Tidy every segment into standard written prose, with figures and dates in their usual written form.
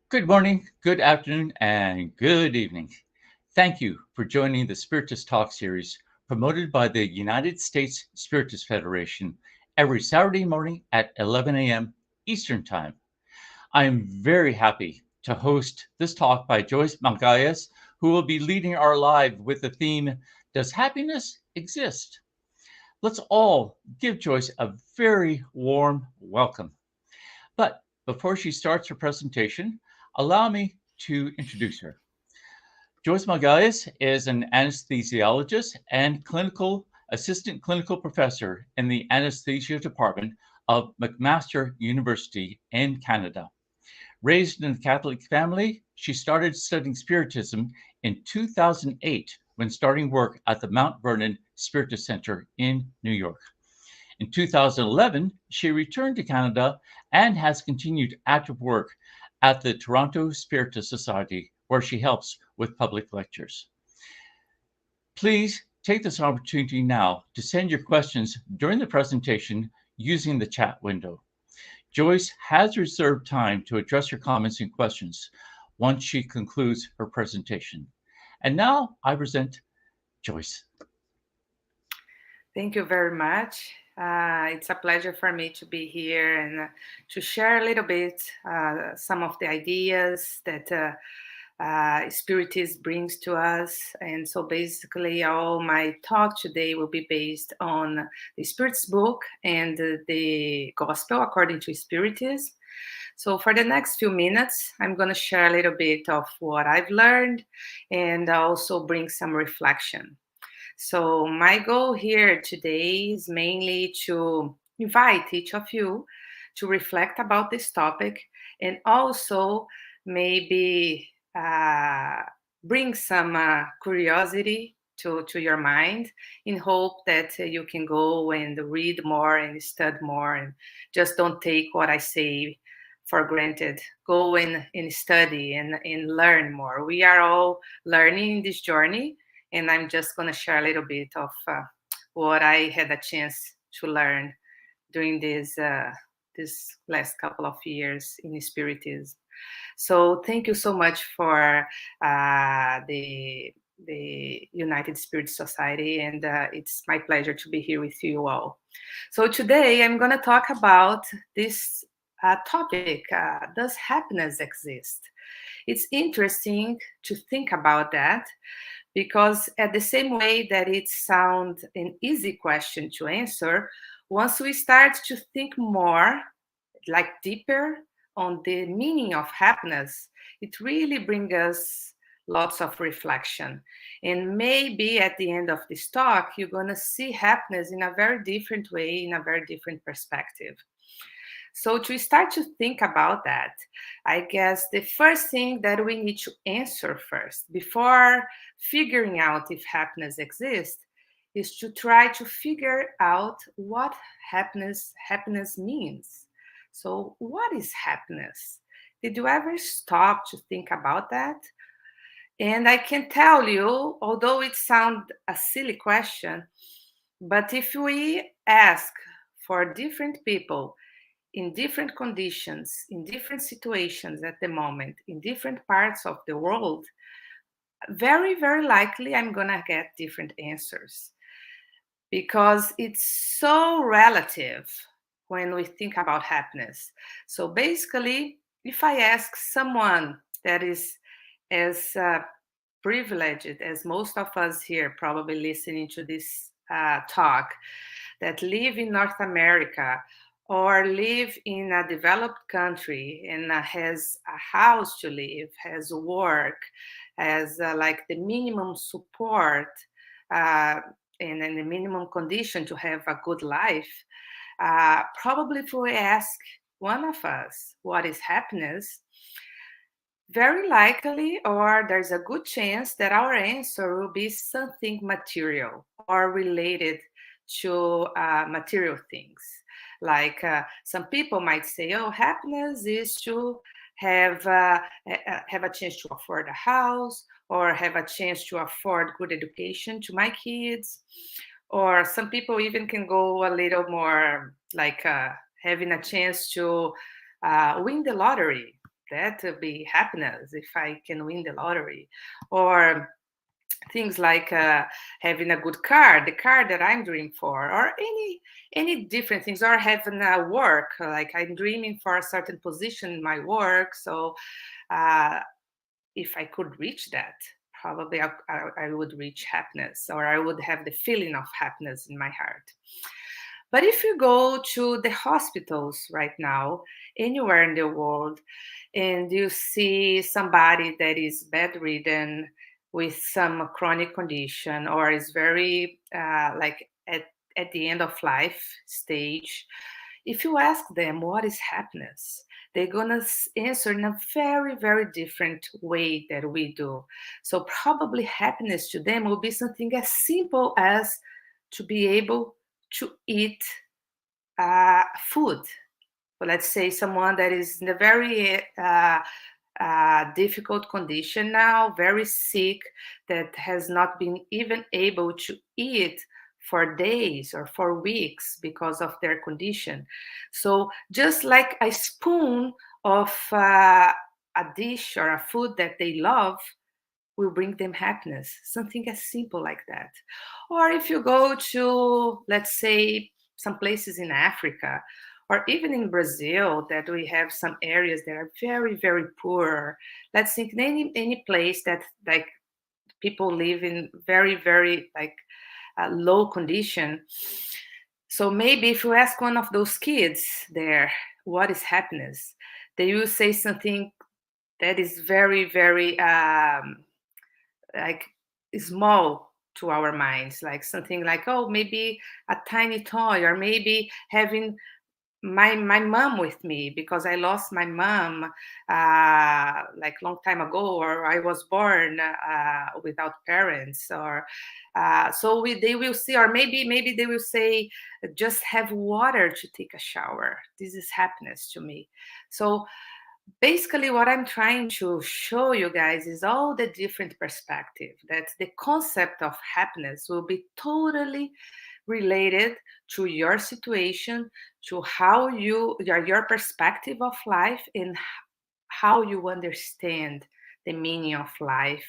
Good morning, good afternoon, and good evening. Thank you for joining the Spiritist Talk series promoted by the United States Spiritist Federation every Saturday morning at 11 a.m. Eastern Time. I am very happy to host this talk by Joyce Magalhaes, who will be leading our live with the theme, Does Happiness Exist? Let's all give Joyce a very warm welcome. But before she starts her presentation, allow me to introduce her. Joyce Magalhaes is an anesthesiologist and clinical assistant clinical professor in the anesthesia department of McMaster University in Canada. Raised in a Catholic family, she started studying Spiritism in 2008 when starting work at the Mount Vernon Spiritist Center in New York. In 2011, she returned to Canada and has continued active work at the Toronto Spiritist Society, where she helps with public lectures. Please take this opportunity now to send your questions during the presentation using the chat window. Joyce has reserved time to address your comments and questions once she concludes her presentation. And now I present Joyce. Thank you very much. It's a pleasure for me to be here and to share a little bit some of the ideas that Spiritism brings to us. And so basically, all my talk today will be based on the Spirit's book and the Gospel according to Spiritism. So for the next few minutes, I'm going to share a little bit of what I've learned and also bring some reflection. So my goal here today is mainly to invite each of you to reflect about this topic and also maybe bring some curiosity to your mind in hope that you can go and read more and study more and just don't take what I say for granted. Go and study and learn more. We are all learning in this journey, and I'm just going to share a little bit of what I had a chance to learn during this last couple of years in Spiritism. So thank you so much for the United Spiritist Society, and it's my pleasure to be here with you all. So today I'm going to talk about this topic, does happiness exist? It's interesting to think about that because at the same way that it sounds an easy question to answer, once we start to think more, like deeper on the meaning of happiness, it really brings us lots of reflection. And maybe at the end of this talk, you're going to see happiness in a very different way, in a very different perspective. So to start to think about that, I guess the first thing that we need to answer first, before figuring out if happiness exists, is to try to figure out what happiness means. So what is happiness? Did you ever stop to think about that? And I can tell you, although it sounds a silly question, but if we ask for different people in different conditions, in different situations at the moment, in different parts of the world, very, very likely I'm going to get different answers because it's so relative when we think about happiness. So basically, if I ask someone that is as privileged as most of us here probably listening to this talk that live in North America or live in a developed country and has a house to live, has work, has like the minimum support uh, and the minimum condition to have a good life, probably if we ask one of us what is happiness, very likely, or there's a good chance that our answer will be something material or related to material things. Like some people might say, "Oh, happiness is to have a chance to afford a house, or have a chance to afford good education to my kids." Or some people even can go a little more like having a chance to win the lottery. that would be happiness if I can win the lottery. Or things like having a good car, the car that I'm dreaming for, or any different things, or having a work, like I'm dreaming for a certain position in my work. So uh, if I could reach that, probably I would reach happiness, or I would have the feeling of happiness in my heart. But if you go to the hospitals right now, anywhere in the world, and you see somebody that is bedridden with some chronic condition, or is very like at the end of life stage, if you ask them what is happiness, they're gonna answer in a very, very different way that we do. So probably happiness to them will be something as simple as to be able to eat food. But let's say someone that is in a very difficult condition now, very sick, that has not been even able to eat for days or for weeks because of their condition. So just like a spoon of a dish or a food that they love will bring them happiness, something as simple like that. Or if you go to, let's say, some places in Africa, or even in Brazil, that we have some areas that are very, very poor. Let's think in any place that like people live in very, very like low condition. So maybe if you ask one of those kids there, what is happiness? They will say something that is very, very like small to our minds, like something like, oh, maybe a tiny toy, or maybe having my mom with me because I lost my mom like long time ago, or I was born without parents, or they will see, or maybe they will say, just have water to take a shower. This is happiness to me. So basically what I'm trying to show you guys is all the different perspective, that the concept of happiness will be totally related to your situation, to how your perspective of life, and how you understand the meaning of life,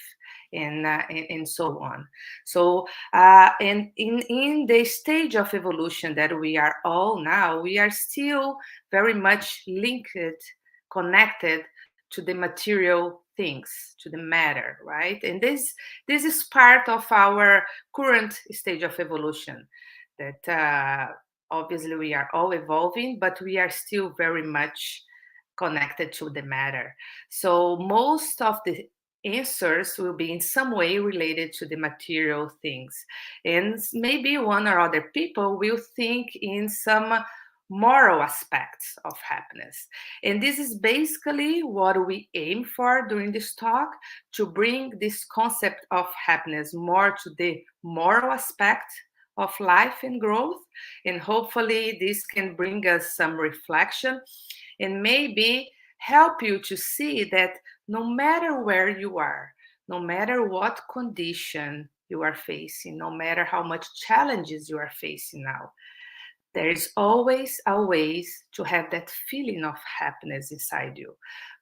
and so on. So and in the stage of evolution that we are all now, we are still very much linked, connected to the material things, to the matter, right? And this is part of our current stage of evolution, that obviously we are all evolving, but we are still very much connected to the matter. So most of the answers will be in some way related to the material things. And maybe one or other people will think in some moral aspects of happiness. And this is basically what we aim for during this talk, to bring this concept of happiness more to the moral aspect of life and growth. And hopefully this can bring us some reflection, and maybe help you to see that no matter where you are, no matter what condition you are facing, no matter how much challenges you are facing now, there is always a ways to have that feeling of happiness inside you.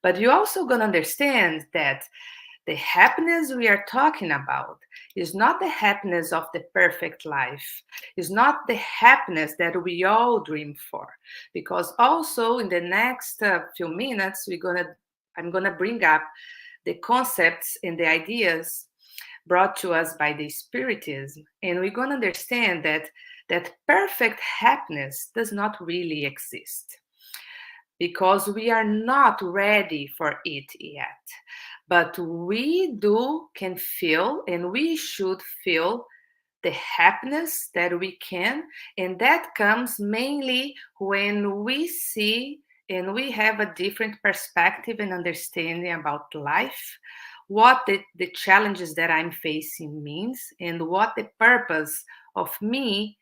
But you're also going to understand that the happiness we are talking about is not the happiness of the perfect life, is not the happiness that we all dream for. Because also in the next few minutes, I'm gonna bring up the concepts and the ideas brought to us by the Spiritism, and we're gonna understand that perfect happiness does not really exist, because we are not ready for it yet. But we can feel, and we should feel, the happiness that we can. And that comes mainly when we see and we have a different perspective and understanding about life, what the challenges that I'm facing means, and what the purpose of me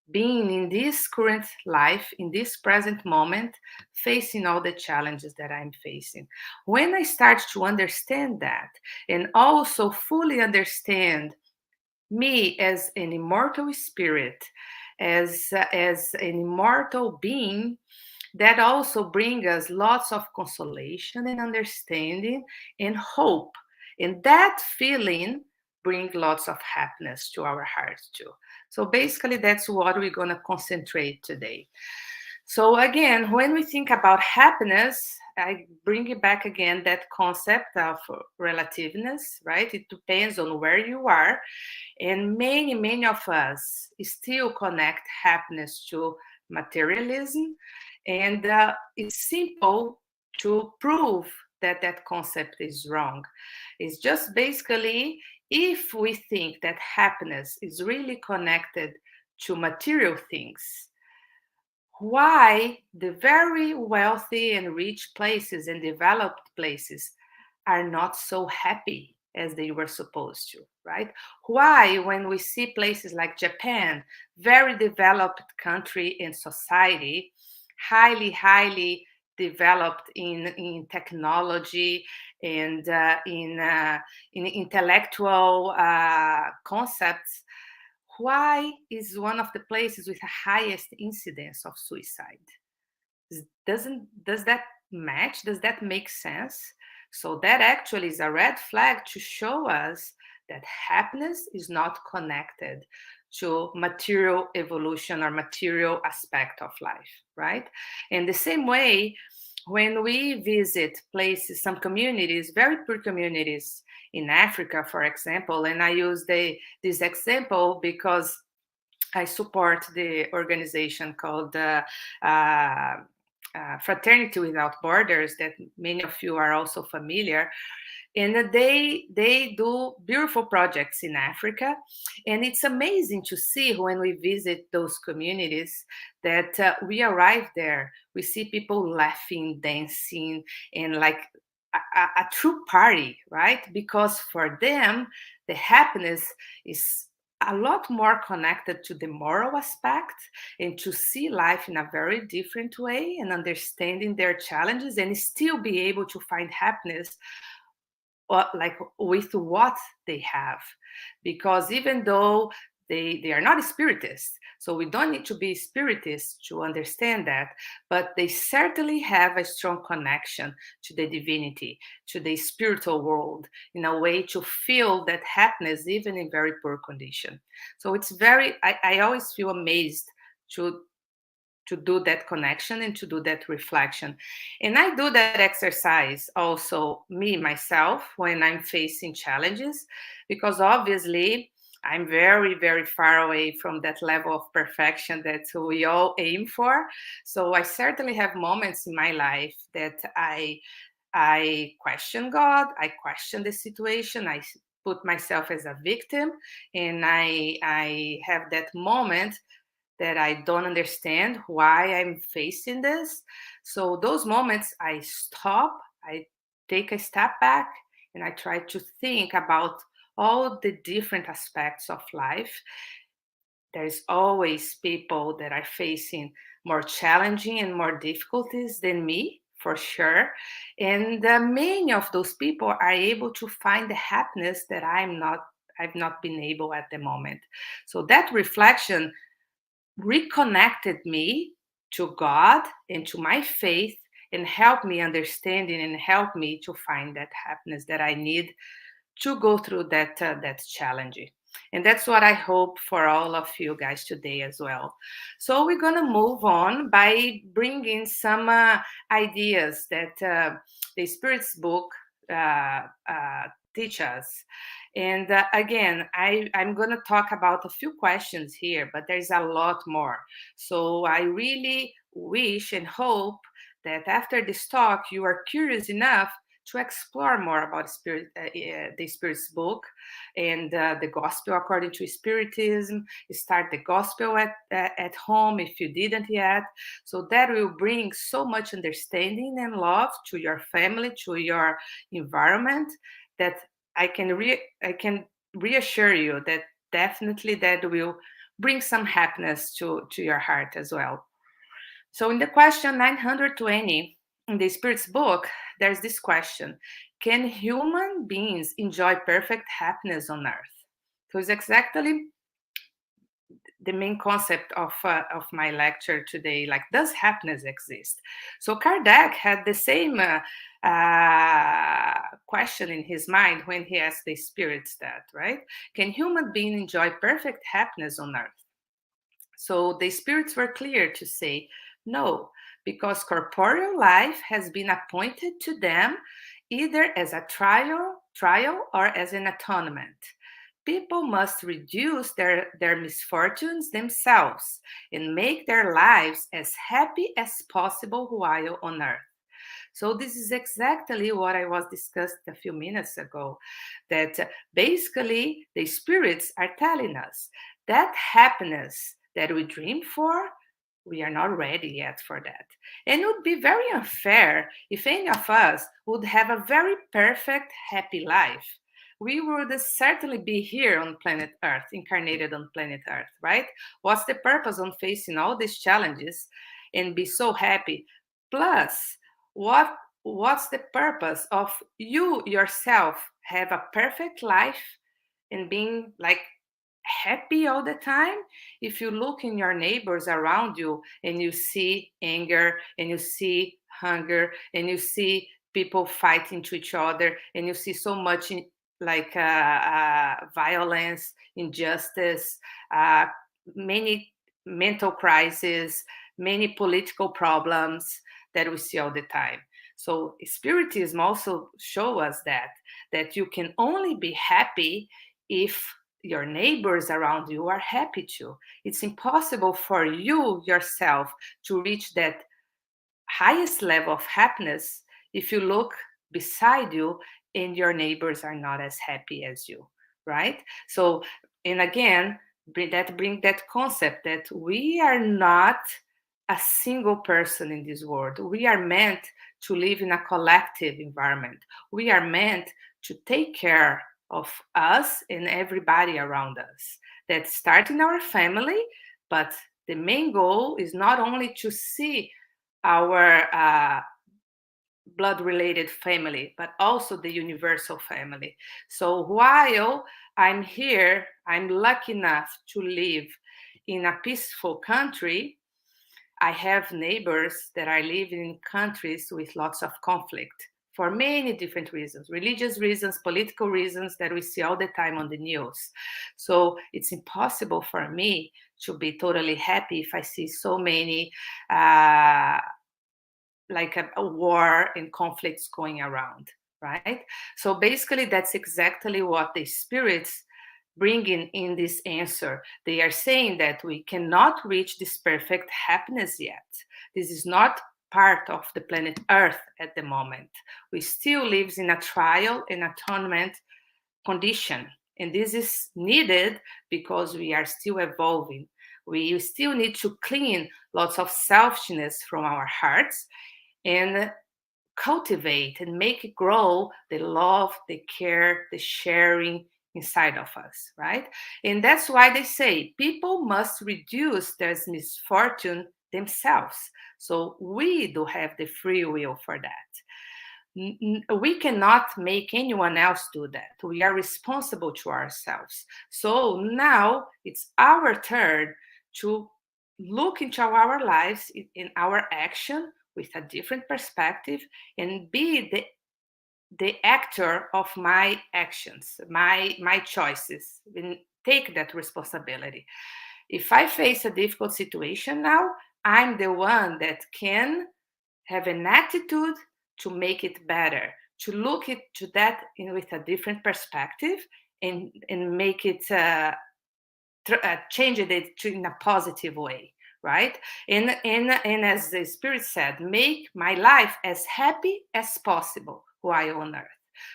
being in this current life, in this present moment, facing all the challenges that I'm facing. When I start to understand that, and also fully understand me as an immortal spirit, as an immortal being, that also bring us lots of consolation and understanding and hope. And that feeling bring lots of happiness to our hearts too. So basically, that's what we're going to concentrate today. So again, when we think about happiness, I bring it back again, that concept of relativeness, right? It depends on where you are. And many of us still connect happiness to materialism. And it's simple to prove that that concept is wrong. It's just basically, if we think that happiness is really connected to material things, why the very wealthy and rich places and developed places are not so happy as they were supposed to, right? Why, when we see places like Japan, very developed country and society, highly developed in technology and in intellectual concepts, why is one of the places with the highest incidence of suicide? Does that match? Does that make sense? So that actually is a red flag to show us that happiness is not connected to material evolution or material aspect of life, right? In the same way, when we visit places, some communities, very poor communities in Africa, for example, and I use this example because I support the organization called Fraternity Without Borders, that many of you are also familiar. And they do beautiful projects in Africa. And it's amazing to see when we visit those communities that we arrive there, we see people laughing, dancing, and like a true party, right? Because for them, the happiness is a lot more connected to the moral aspect and to see life in a very different way and understanding their challenges and still be able to find happiness like with what they have. Because even though they are not spiritists, so we don't need to be spiritists to understand that, but they certainly have a strong connection to the divinity, to the spiritual world, in a way to feel that happiness even in very poor condition. So it's very, I always feel amazed to do that connection and to do that reflection. And I do that exercise also, me, myself, when I'm facing challenges, because obviously I'm very far away from that level of perfection that we all aim for. So I certainly have moments in my life that I question God, I question the situation, I put myself as a victim, and I have that moment that I don't understand why I'm facing this. So those moments I stop, I take a step back, and I try to think about all the different aspects of life. There's always people that are facing more challenging and more difficulties than me, for sure. And many of those people are able to find the happiness that I've not been able at the moment. So that reflection reconnected me to God and to my faith and helped me understanding and helped me to find that happiness that I need to go through that challenge. And that's what I hope for all of you guys today as well. So we're going to move on by bringing some ideas that the Spirit's book teach us. And again, I'm going to talk about a few questions here, but there's a lot more. So I really wish and hope that after this talk, you are curious enough to explore more about the Spirit's book and the gospel according to Spiritism. Start the gospel at home if you didn't yet. So that will bring so much understanding and love to your family, to your environment, that I can reassure you that definitely that will bring some happiness to your heart as well. So in the question 920 in the Spirit's book, there's this question: can human beings enjoy perfect happiness on earth? So it's exactly the main concept of my lecture today, like, does happiness exist? So Kardec had the same question in his mind when he asked the spirits that, right? Can human beings enjoy perfect happiness on earth? So the spirits were clear to say no, because corporeal life has been appointed to them either as a trial or as an atonement. People must reduce their misfortunes themselves and make their lives as happy as possible while on earth. So this is exactly what I was discussed a few minutes ago, that basically the spirits are telling us that happiness that we dream for, we are not ready yet for that. And it would be very unfair if any of us would have a very perfect, happy life. We would certainly be here on planet Earth, incarnated on planet Earth, right? What's the purpose on facing all these challenges and be so happy? Plus, what's the purpose of you yourself have a perfect life and being like happy all the time if you look in your neighbors around you and you see anger and you see hunger and you see people fighting to each other and you see so much violence, injustice, many mental crises, many political problems that we see all the time. So Spiritism also show us that you can only be happy if your neighbors around you are happy too. It's impossible for you yourself to reach that highest level of happiness if you look beside you and your neighbors are not as happy as you, right? So, and again, bring that concept that we are not a single person in this world. We are meant to live in a collective environment. We are meant to take care of us and everybody around us. That starts in our family, but the main goal is not only to see our blood related family, but also the universal family. So while I'm here, I'm lucky enough to live in a peaceful country. I have neighbors that are living in countries with lots of conflict for many different reasons, religious reasons, political reasons that we see all the time on the news. So it's impossible for me to be totally happy if I see so many a war and conflicts going around, right? So basically, that's exactly what the spirits bring in this answer. They are saying that we cannot reach this perfect happiness yet. This is not part of the planet Earth at the moment. We still live in a trial and atonement condition. And this is needed because we are still evolving. We still need to clean lots of selfishness from our hearts and cultivate and make it grow the love, the care, the sharing inside of us, right? And that's why they say people must reduce their misfortune themselves. So we do have the free will for that. We cannot make anyone else do that. We are responsible to ourselves. So now it's our turn to look into our lives in our action with a different perspective and be the actor of my actions, my choices, and take that responsibility. If I face a difficult situation now, I'm the one that can have an attitude to make it better, to look to that with a different perspective and make it change it in a positive way, right? And as the Spirit said, make my life as happy as possible while on earth.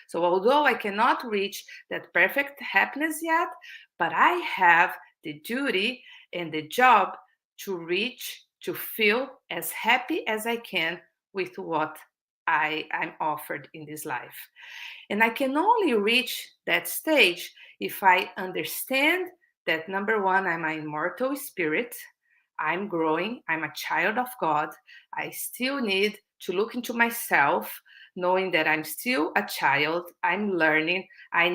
So although I cannot reach that perfect happiness yet, but I have the duty and the job to feel as happy as I can with what I'm offered in this life. And I can only reach that stage if I understand that, number one, I'm an immortal spirit. I'm growing. I'm a child of God. I still need to look into myself, knowing that I'm still a child, I'm learning. I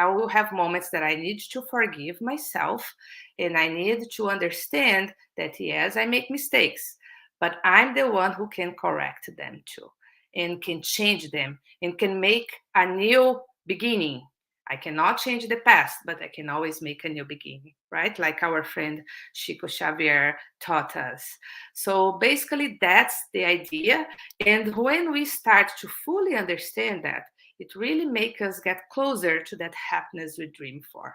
will have moments that I need to forgive myself, and I need to understand that, yes, I make mistakes, but I'm the one who can correct them too, and can change them, and can make a new beginning. I cannot change the past, but I can always make a new beginning, right? Like our friend Chico Xavier taught us. So basically, that's the idea. And when we start to fully understand that, it really makes us get closer to that happiness we dream for.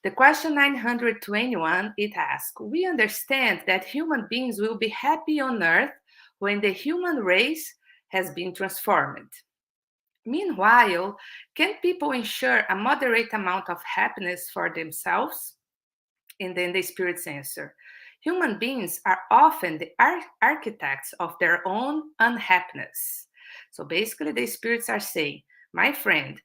The question 921, it asks, we understand that human beings will be happy on earth when the human race has been transformed. Meanwhile, can people ensure a moderate amount of happiness for themselves? And then the spirits answer, human beings are often the architects of their own unhappiness. So basically, the spirits are saying, my friend,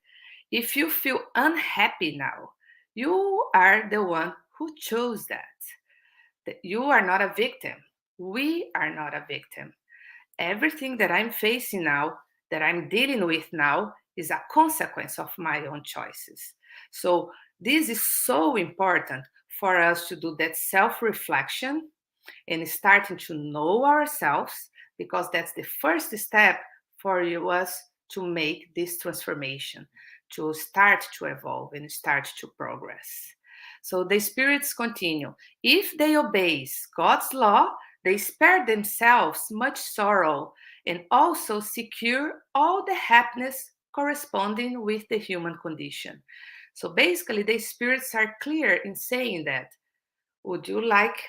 if you feel unhappy now, you are the one who chose that. That you are not a victim. We are not a victim. Everything that I'm facing now, that I'm dealing with now, is a consequence of my own choices. So this is so important for us to do that self-reflection and starting to know ourselves, because that's the first step for us to make this transformation, to start to evolve and start to progress. So the spirits continue. If they obey God's law, they spare themselves much sorrow and also secure all the happiness corresponding with the human condition. So basically, the spirits are clear in saying that. Would you like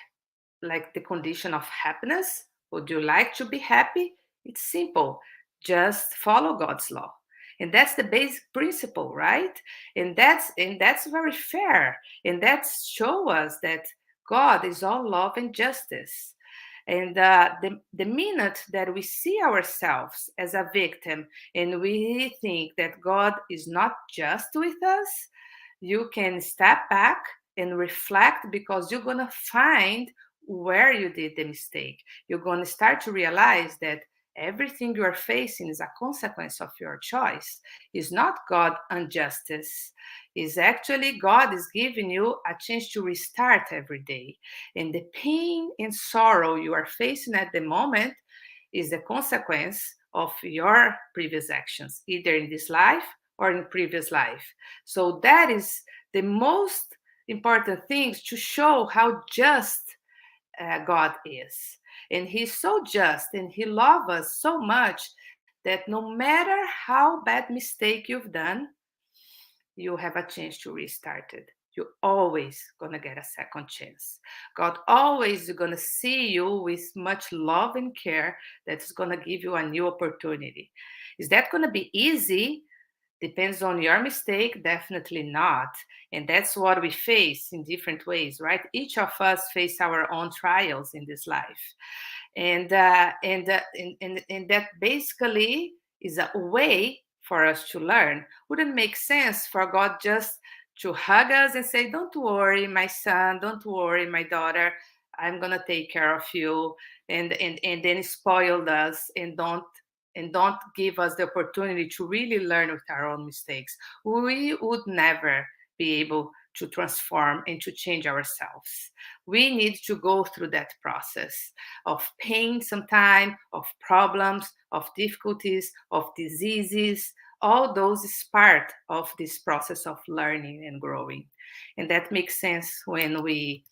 the condition of happiness? Would you like to be happy? It's simple. Just follow God's law. And that's the basic principle, right? And that's very fair. And that shows us that God is all love and justice. And the minute that we see ourselves as a victim and we think that God is not just with us, you can step back and reflect, because you're going to find where you did the mistake. You're going to start to realize that everything you are facing is a consequence of your choice. It's not God injustice. It's actually God is giving you a chance to restart every day. And the pain and sorrow you are facing at the moment is the consequence of your previous actions, either in this life or in previous life. So that is the most important things to show how just God is. And He's so just and He loves us so much that no matter how bad mistake you've done, you have a chance to restart it. You're always gonna get a second chance. God always is gonna see you with much love and care that is gonna give you a new opportunity. Is that gonna be easy? Depends on your mistake, definitely not. And that's what we face in different ways, right? Each of us face our own trials in this life. And that basically is a way for us to learn. Wouldn't make sense for God just to hug us and say, don't worry, my son, don't worry, my daughter, I'm gonna take care of you, and then spoil us and don't give us the opportunity to really learn with our own mistakes. We would never be able to transform and to change ourselves. We need to go through that process of pain sometime, of problems, of difficulties, of diseases. All those is part of this process of learning and growing. And that makes sense when we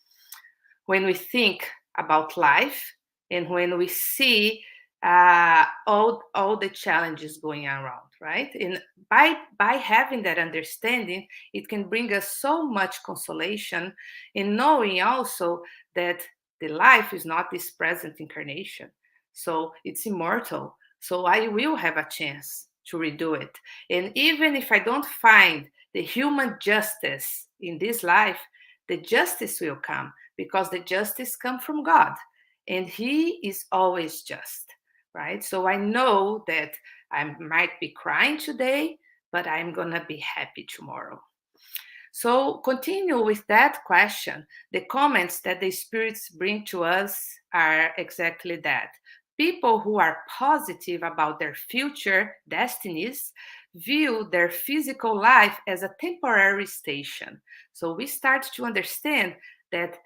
think about life and when we see all the challenges going around, right? And by having that understanding, it can bring us so much consolation in knowing also that the life is not this present incarnation, so it's immortal. So I will have a chance to redo it, and even if I don't find the human justice in this life, the justice will come, because the justice comes from God, and He is always just, right? So I know that I might be crying today, but I'm going to be happy tomorrow. So continue with that question. The comments that the spirits bring to us are exactly that. People who are positive about their future destinies view their physical life as a temporary station. So we start to understand that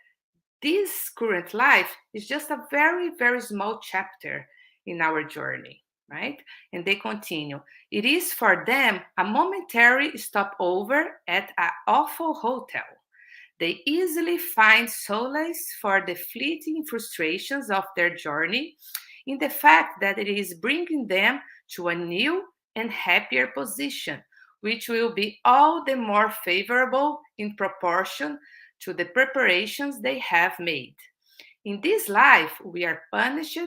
this current life is just a very, very small chapter in our journey, right? And they continue. It is for them a momentary stopover at an awful hotel. They easily find solace for the fleeting frustrations of their journey in the fact that it is bringing them to a new and happier position, which will be all the more favorable in proportion to the preparations they have made. In this life, we are punished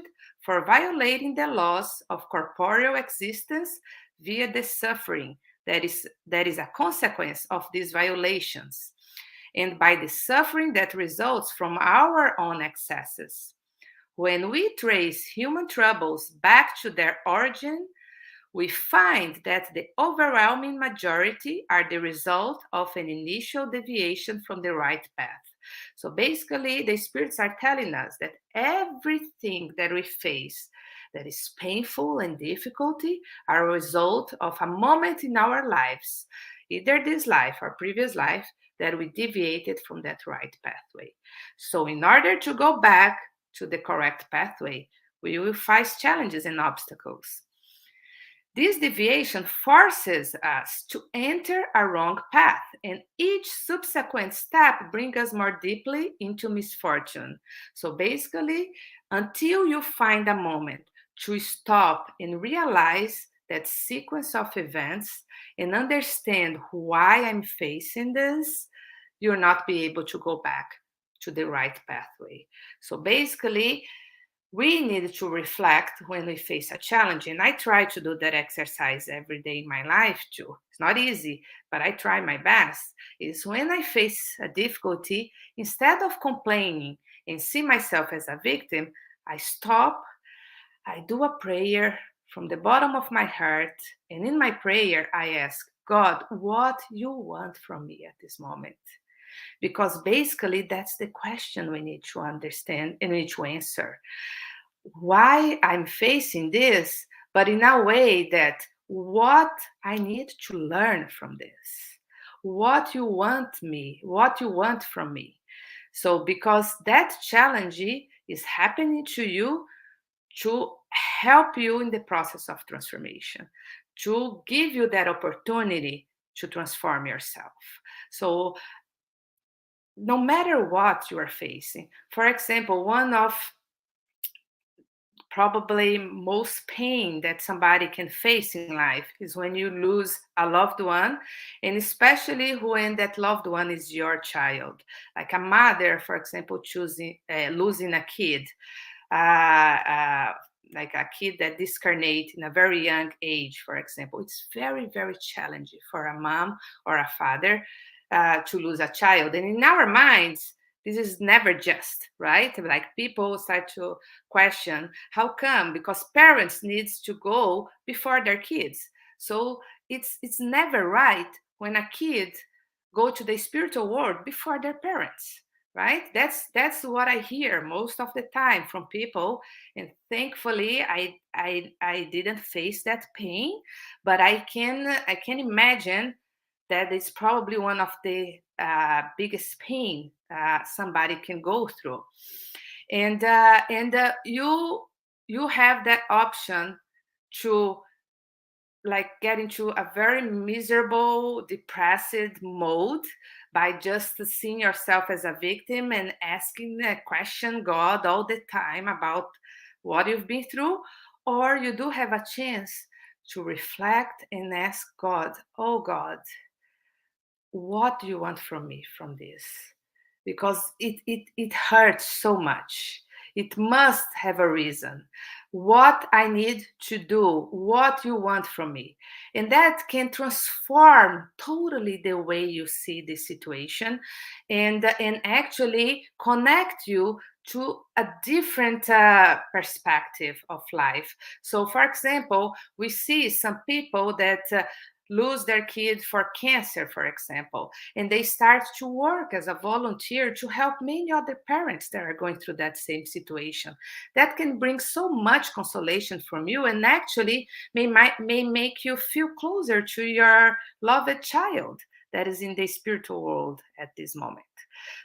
for violating the laws of corporeal existence via the suffering that is a consequence of these violations, and by the suffering that results from our own excesses. When we trace human troubles back to their origin, we find that the overwhelming majority are the result of an initial deviation from the right path. So basically, the spirits are telling us that everything that we face that is painful and difficulty are a result of a moment in our lives, either this life or previous life, that we deviated from that right pathway. So in order to go back to the correct pathway, we will face challenges and obstacles. This deviation forces us to enter a wrong path, and each subsequent step brings us more deeply into misfortune. So basically, until you find a moment to stop and realize that sequence of events and understand why I'm facing this, you'll not be able to go back to the right pathway. So basically, we need to reflect when we face a challenge. And I try to do that exercise every day in my life too. It's not easy, but I try my best. Is when I face a difficulty, instead of complaining and see myself as a victim, I stop, I do a prayer from the bottom of my heart. And in my prayer, I ask God, what you want from me at this moment? Because basically, that's the question we need to understand and we need to answer. Why I'm facing this, but in a way that what I need to learn from this, what you want from me. So, because that challenge is happening to you to help you in the process of transformation, to give you that opportunity to transform yourself. So, no matter what you are facing, for example, one of probably most pain that somebody can face in life is when you lose a loved one, and especially when that loved one is your child, like a mother, for example, choosing losing a kid, uh, uh, like a kid that discarnate in a very young age, for example. It's very, very challenging for a mom or a father to lose a child. And in our minds, this is never just, right? Like people start to question, how come? Because parents needs to go before their kids. So it's never right when a kid go to the spiritual world before their parents, right? That's what I hear most of the time from people, and thankfully I didn't face that pain, but I can imagine that is probably one of the biggest pain somebody can go through. And you have that option to like get into a very miserable, depressed mode by just seeing yourself as a victim and asking a question God all the time about what you've been through, or you do have a chance to reflect and ask God, oh God, what do you want from me from this? Because it hurts so much. It must have a reason. What I need to do, what you want from me. And that can transform totally the way you see the situation, and actually connect you to a different perspective of life. So, for example, we see some people that lose their kid for cancer, for example, and they start to work as a volunteer to help many other parents that are going through that same situation. That can bring so much consolation from you, and actually may make you feel closer to your loved child that is in the spiritual world at this moment.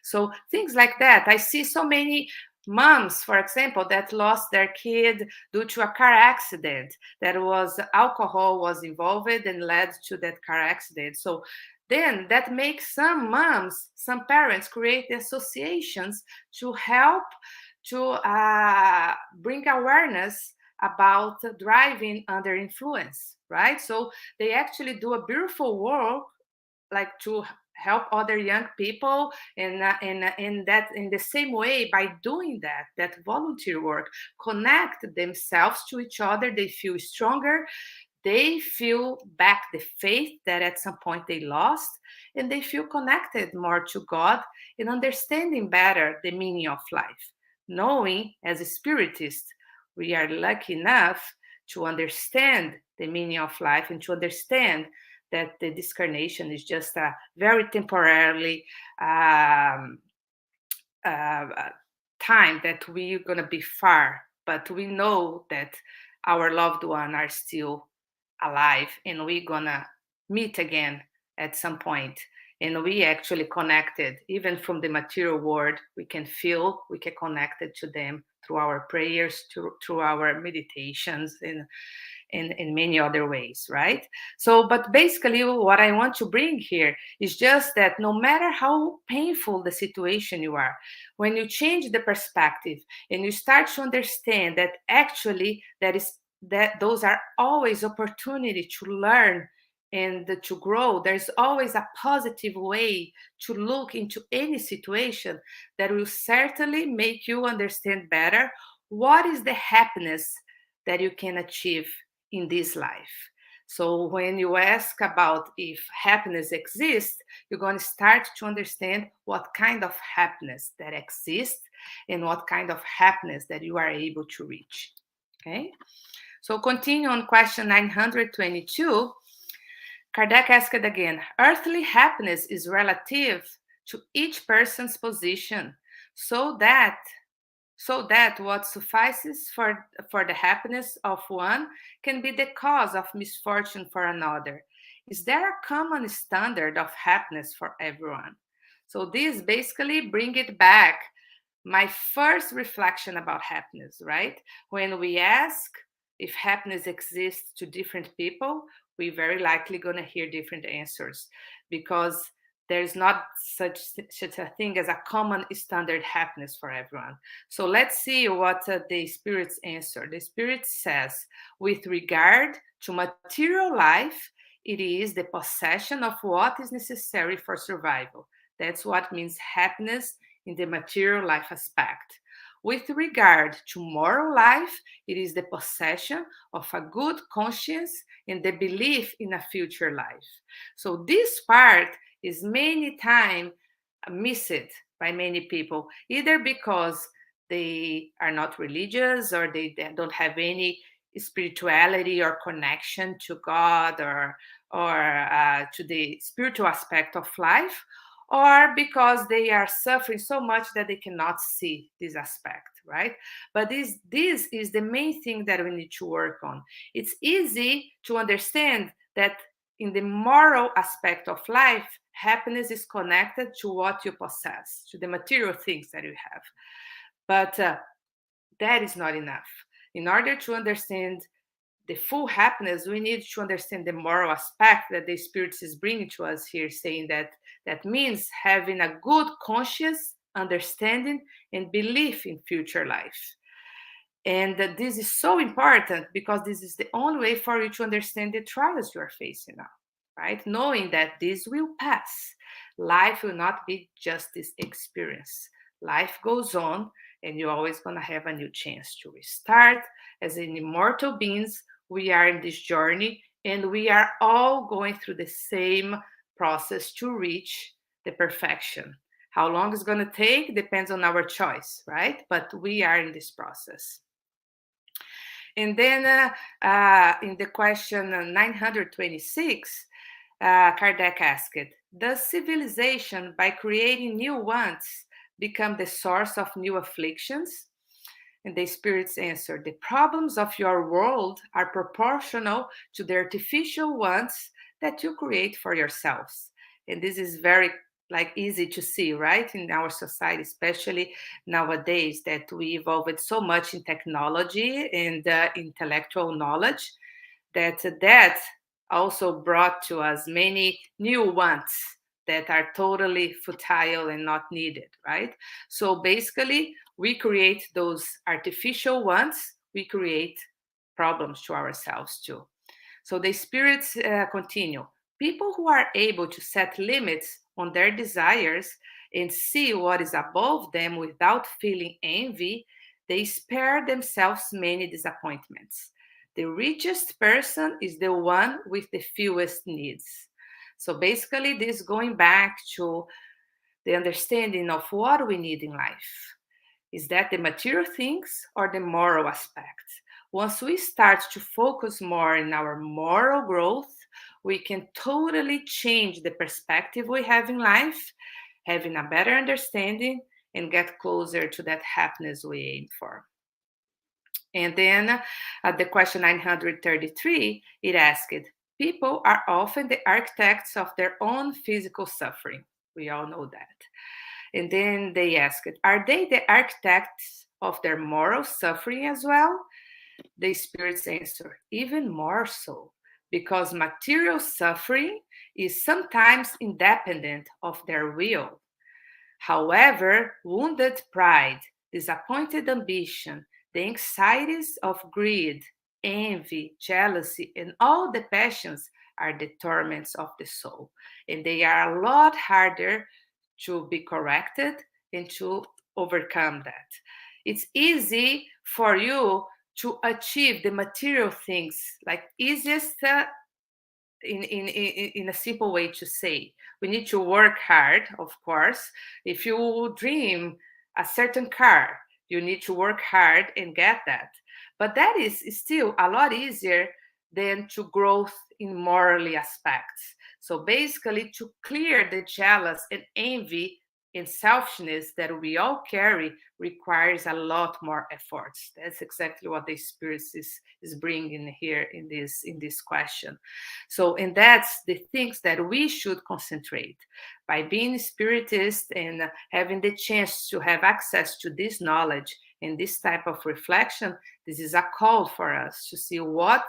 So things like that. I see so many moms, for example, that lost their kid due to a car accident that was alcohol was involved and led to that car accident. So then that makes some moms, some parents create associations to help to bring awareness about driving under influence, right? So they actually do a beautiful work, like to help other young people, and that in the same way, by doing that volunteer work, connect themselves to each other. They feel stronger, they feel back the faith that at some point they lost, and they feel connected more to God and understanding better the meaning of life. Knowing, as a spiritist, we are lucky enough to understand the meaning of life and to understand that the discarnation is just a very temporarily time that we're going to be far, but we know that our loved ones are still alive and we're going to meet again at some point. And we actually connected, even from the material world, we can feel, we can connected to them through our prayers, through our meditations, and in many other ways, right? So, but basically, what I want to bring here is just that no matter how painful the situation you are, when you change the perspective and you start to understand that actually that those are always opportunity to learn and to grow, there's always a positive way to look into any situation that will certainly make you understand better what is the happiness that you can achieve in this life. So when you ask about if happiness exists, you're going to start to understand what kind of happiness that exists and what kind of happiness that you are able to reach. Okay? So continue on question 922. Kardec asked again, earthly happiness is relative to each person's position, so that what suffices for the happiness of one can be the cause of misfortune for another. Is there a common standard of happiness for everyone? So this basically bring it back my first reflection about happiness, right? When we ask if happiness exists to different people, we very likely going to hear different answers, because there's not such a thing as a common standard happiness for everyone. So let's see what the spirits answer. The spirit says, with regard to material life, it is the possession of what is necessary for survival. That's what means happiness in the material life aspect. With regard to moral life, it is the possession of a good conscience and the belief in a future life. So this part is many times missed by many people, either because they are not religious or they don't have any spirituality or connection to God or to the spiritual aspect of life, or because they are suffering so much that they cannot see this aspect, right? But this is the main thing that we need to work on. It's easy to understand that in the moral aspect of life, happiness is connected to what you possess, to the material things that you have. But that is not enough. In order to understand the full happiness, we need to understand the moral aspect that the Spirit is bringing to us here, saying that means having a good conscious understanding and belief in future life. And that this is so important because this is the only way for you to understand the trials you are facing now, right? Knowing that this will pass. Life will not be just this experience. Life goes on, and you're always going to have a new chance to restart. As an immortal beings, we are in this journey, and we are all going through the same process to reach the perfection. How long it's going to take depends on our choice, right? But we are in this process. And then in the question 926, Kardec asked, does civilization, by creating new wants, become the source of new afflictions? And the spirits answered, the problems of your world are proportional to the artificial ones that you create for yourselves. And this is very easy to see, right, in our society, especially nowadays that we evolved so much in technology and intellectual knowledge, that also brought to us many new wants that are totally futile and not needed, right? So basically, we create those artificial ones, we create problems to ourselves too. So the spirits continue. People who are able to set limits on their desires and see what is above them without feeling envy, they spare themselves many disappointments. The richest person is the one with the fewest needs. So basically, this going back to the understanding of what we need in life. Is that the material things or the moral aspect? Once we start to focus more in our moral growth, we can totally change the perspective we have in life, having a better understanding and get closer to that happiness we aim for. And then the question 933, it asked, people are often the architects of their own physical suffering. We all know that. And then they asked, are they the architects of their moral suffering as well? The spirits answer, even more so, because material suffering is sometimes independent of their will. However, wounded pride, disappointed ambition, the anxieties of greed, envy, jealousy, and all the passions are the torments of the soul. And they are a lot harder to be corrected and to overcome that. It's easy for you to achieve the material things, like easiest in a simple way to say. We need to work hard, of course. If you dream a certain car, you need to work hard and get that. But that is still a lot easier than to growth in morally aspects. So basically, to clear the jealous and envy and selfishness that we all carry requires a lot more efforts. That's exactly what the spirits is bringing here in this question. So, and that's the things that we should concentrate. By being spiritist and having the chance to have access to this knowledge and this type of reflection, this is a call for us to see what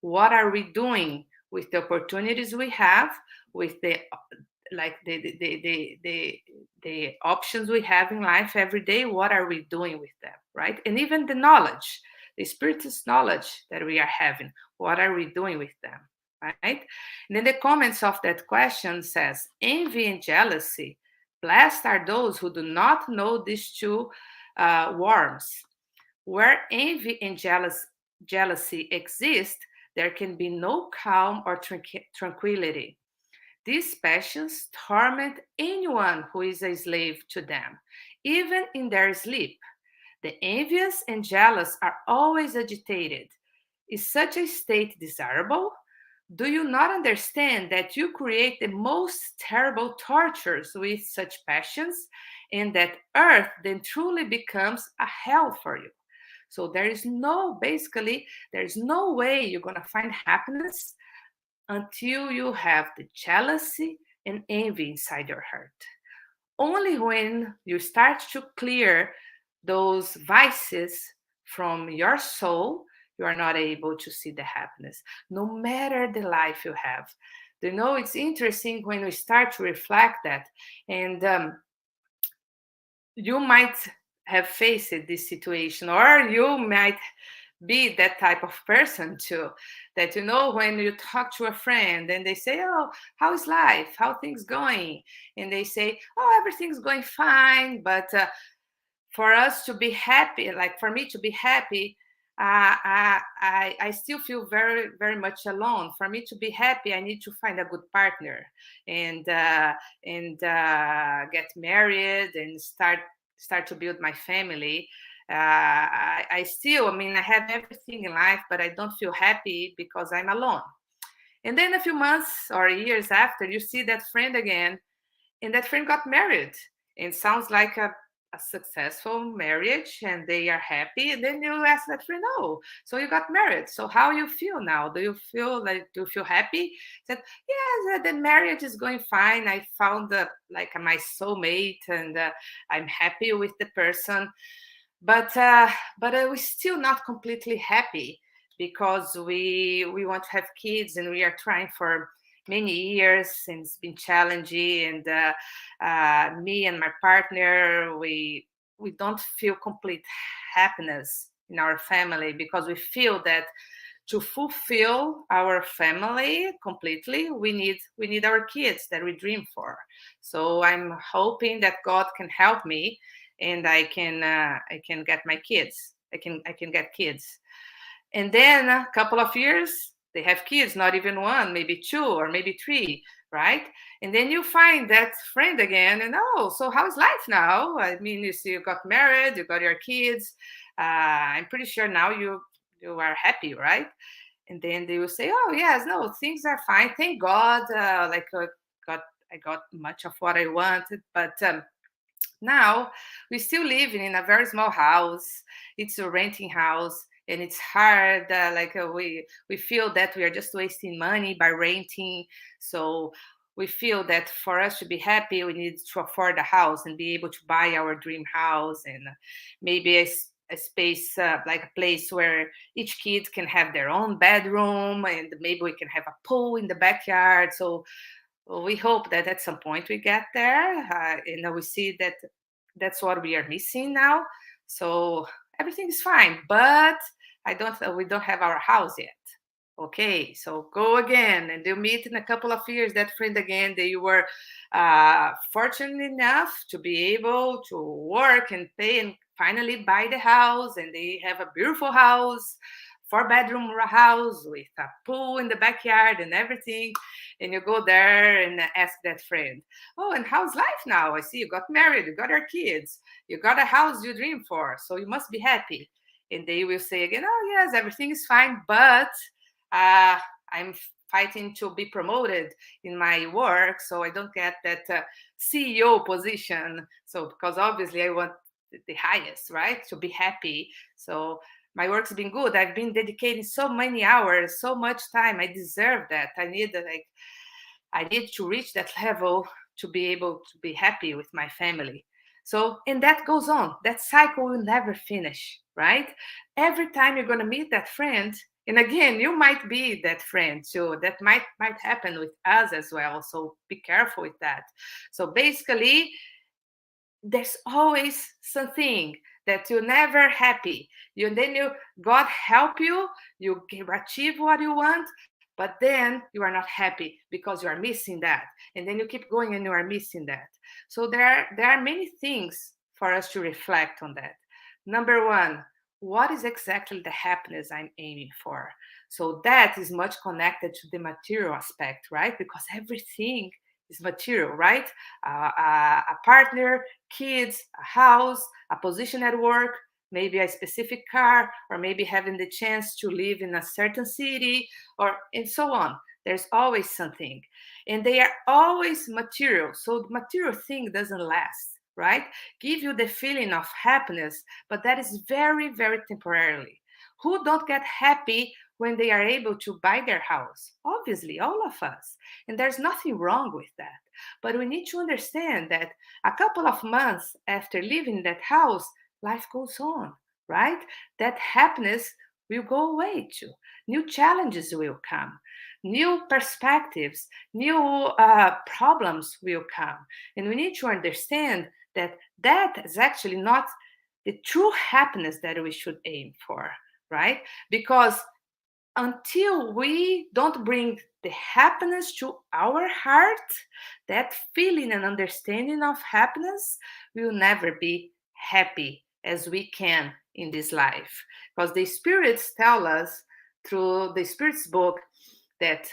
are we doing with the opportunities we have, with the the options we have in life every day. What are we doing with them, right? And even the knowledge, the spiritist knowledge that we are having, what are we doing with them, right? And then the comments of that question says, envy and jealousy, blessed are those who do not know these two worms. Where envy and jealousy exist, there can be no calm or tranquility. These passions torment anyone who is a slave to them, even in their sleep. The envious and jealous are always agitated. Is such a state desirable? Do you not understand that you create the most terrible tortures with such passions, and that earth then truly becomes a hell for you? So there's no way you're going to find happiness until you have the jealousy and envy inside your heart. Only when you start to clear those vices from your soul, you are not able to see the happiness, no matter the life you have. You know, it's interesting when we start to reflect that, and you might have faced this situation, or you might be that type of person too, that, you know, when you talk to a friend and they say, oh, how is life, how things going, and they say, oh, everything's going fine, but for us to be happy, like for me to be happy, I still feel very, very much alone. For me to be happy, I need to find a good partner and get married and start to build my family. I still, I mean, I have everything in life, but I don't feel happy because I'm alone. And then a few months or years after, you see that friend again, and that friend got married. And sounds like a successful marriage, and they are happy. And then you ask that friend, oh, so you got married. So how you feel now? Do you feel happy? Said, yes, the marriage is going fine. I found my soulmate, and I'm happy with the person. But we're still not completely happy, because we want to have kids, and we are trying for many years, and it's been challenging. And me and my partner, we don't feel complete happiness in our family, because we feel that to fulfill our family completely, we need our kids that we dream for. So I'm hoping that God can help me, and I can get my kids. I can get kids. And then a couple of years, they have kids, not even one, maybe two or maybe three, right? And then you find that friend again, and oh, so how's life now? I mean, you see, you got married, you got your kids. I'm pretty sure now you are happy, right? And then they will say, oh yes, no, things are fine, thank God. Got I got much of what I wanted, but now we still living in a very small house. It's a renting house, and it's hard. We feel that we are just wasting money by renting. So we feel that for us to be happy, we need to afford a house and be able to buy our dream house, and maybe a space, like a place where each kid can have their own bedroom, and maybe we can have a pool in the backyard. So we hope that at some point we get there. We see that that's what we are missing now. So everything is fine, but we don't have our house yet. Okay, so go again, and they'll meet in a couple of years. That friend again, they were fortunate enough to be able to work and pay and finally buy the house, and they have a beautiful house, four-bedroom house with a pool in the backyard and everything. And you go there and ask that friend, oh, and how's life now? I see you got married, you got your kids, you got a house you dream for, so you must be happy. And they will say again, oh yes, everything is fine, but I'm fighting to be promoted in my work, so I don't get that CEO position. So because obviously I want the highest, right, to be happy. So my work's been good. I've been dedicating so many hours, so much time. I deserve that. I need to reach that level to be able to be happy with my family. So, and that goes on. That cycle will never finish, right? Every time you're going to meet that friend, and again, you might be that friend, so that might happen with us as well. So be careful with that. So basically, there's always something that you're never happy. God help you, achieve what you want, but then you are not happy because you are missing that. And then you keep going and you are missing that. So there are many things for us to reflect on that. Number one, what is exactly the happiness I'm aiming for? So that is much connected to the material aspect, right? Because everything is material, right? A partner, kids, a house, a position at work, maybe a specific car, or maybe having the chance to live in a certain city, or and so on. There's always something, and they are always material. So the material thing doesn't last, right? Give you the feeling of happiness, but that is very, very temporarily. Who don't get happy when they are able to buy their house? Obviously, all of us. And there's nothing wrong with that. But we need to understand that a couple of months after leaving that house, life goes on, right? That happiness will go away too. New challenges will come, new perspectives, new problems will come. And we need to understand that that is actually not the true happiness that we should aim for, right? Because until we don't bring the happiness to our heart, that feeling and understanding of happiness will never be happy as we can in this life. Because the spirits tell us through the spirits book that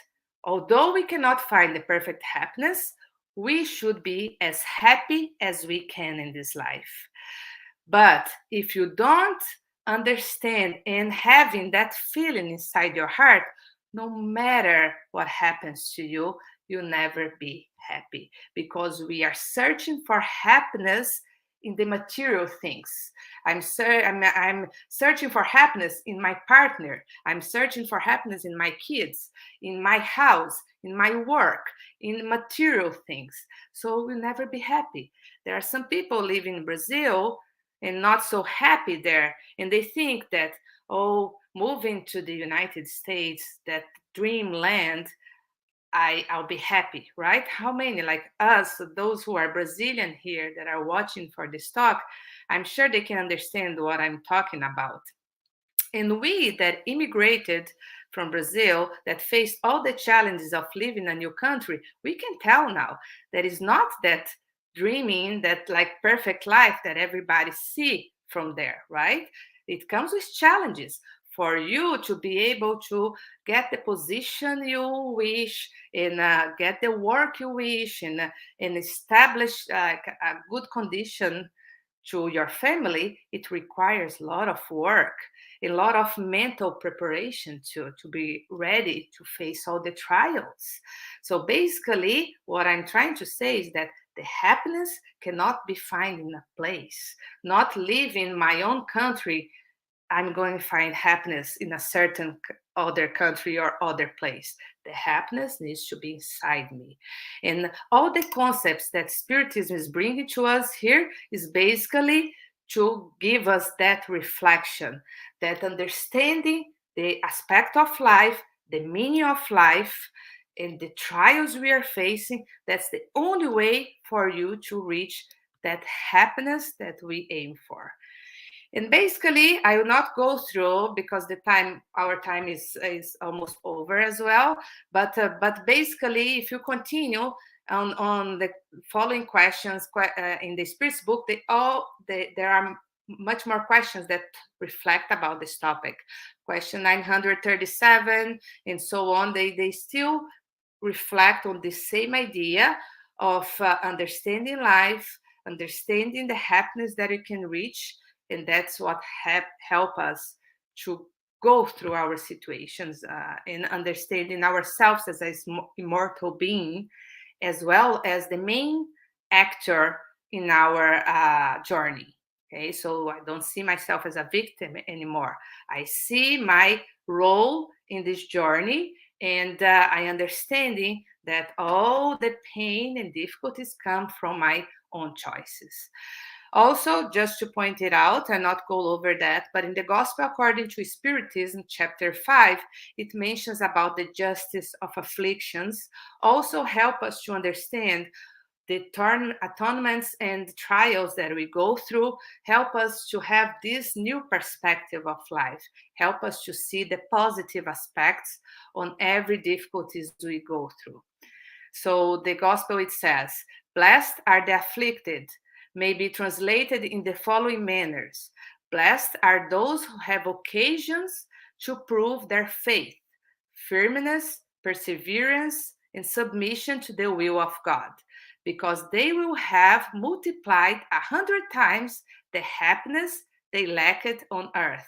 although we cannot find the perfect happiness, we should be as happy as we can in this life. But if you don't understand and having that feeling inside your heart, no matter what happens to you, you'll never be happy, because we are searching for happiness in the material things. I'm searching for happiness in my partner. I'm searching for happiness in my kids, in my house, in my work, in material things. So we'll never be happy. There are some people living in Brazil and not so happy there, and they think that, oh, moving to the United States, that dreamland, I'll be happy, right? How many like us, those who are Brazilian here that are watching for this talk, I'm sure they can understand what I'm talking about. And we that immigrated from Brazil, that faced all the challenges of living in a new country, we can tell now that it's not that dreaming, that like perfect life that everybody see from there, right? It comes with challenges. For you to be able to get the position you wish, and get the work you wish, and establish a good condition to your family, it requires a lot of work, a lot of mental preparation to be ready to face all the trials. So basically, what I'm trying to say is that the happiness cannot be found in a place. Not live in my own country, I'm going to find happiness in a certain other country or other place. The happiness needs to be inside me. And all the concepts that Spiritism is bringing to us here is basically to give us that reflection, that understanding the aspect of life, the meaning of life, and the trials we are facing. That's the only way for you to reach that happiness that we aim for. And basically, I will not go through because our time is almost over as well. But basically, if you continue on the following questions in the Spirits book, there are much more questions that reflect about this topic. Question 937 and so on. They still reflect on the same idea of understanding life, understanding the happiness that you can reach, and that's what help us to go through our situations, and understanding ourselves as a immortal being, as well as the main actor in our journey. Okay, so I don't see myself as a victim anymore. I see my role in this journey, and I understanding that all the pain and difficulties come from my own choices. Also, just to point it out and not go over that, but in the Gospel according to Spiritism, chapter 5, it mentions about the justice of afflictions, also help us to understand the atonements and trials that we go through, help us to have this new perspective of life, help us to see the positive aspects on every difficulties we go through. So the gospel, it says, blessed are the afflicted, may be translated in the following manners. Blessed are those who have occasions to prove their faith, firmness, perseverance, and submission to the will of God, because they will have multiplied 100 times the happiness they lacked on earth.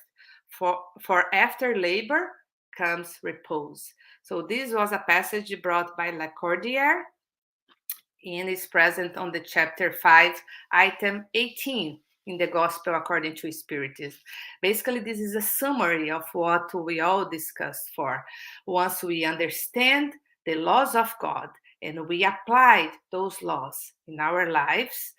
For after labor comes repose. So this was a passage brought by Lacordaire, and is present on the chapter 5, item 18 in the Gospel according to Spiritism. Basically, this is a summary of what we all discussed for. Once we understand the laws of God and we applied those laws in our lives,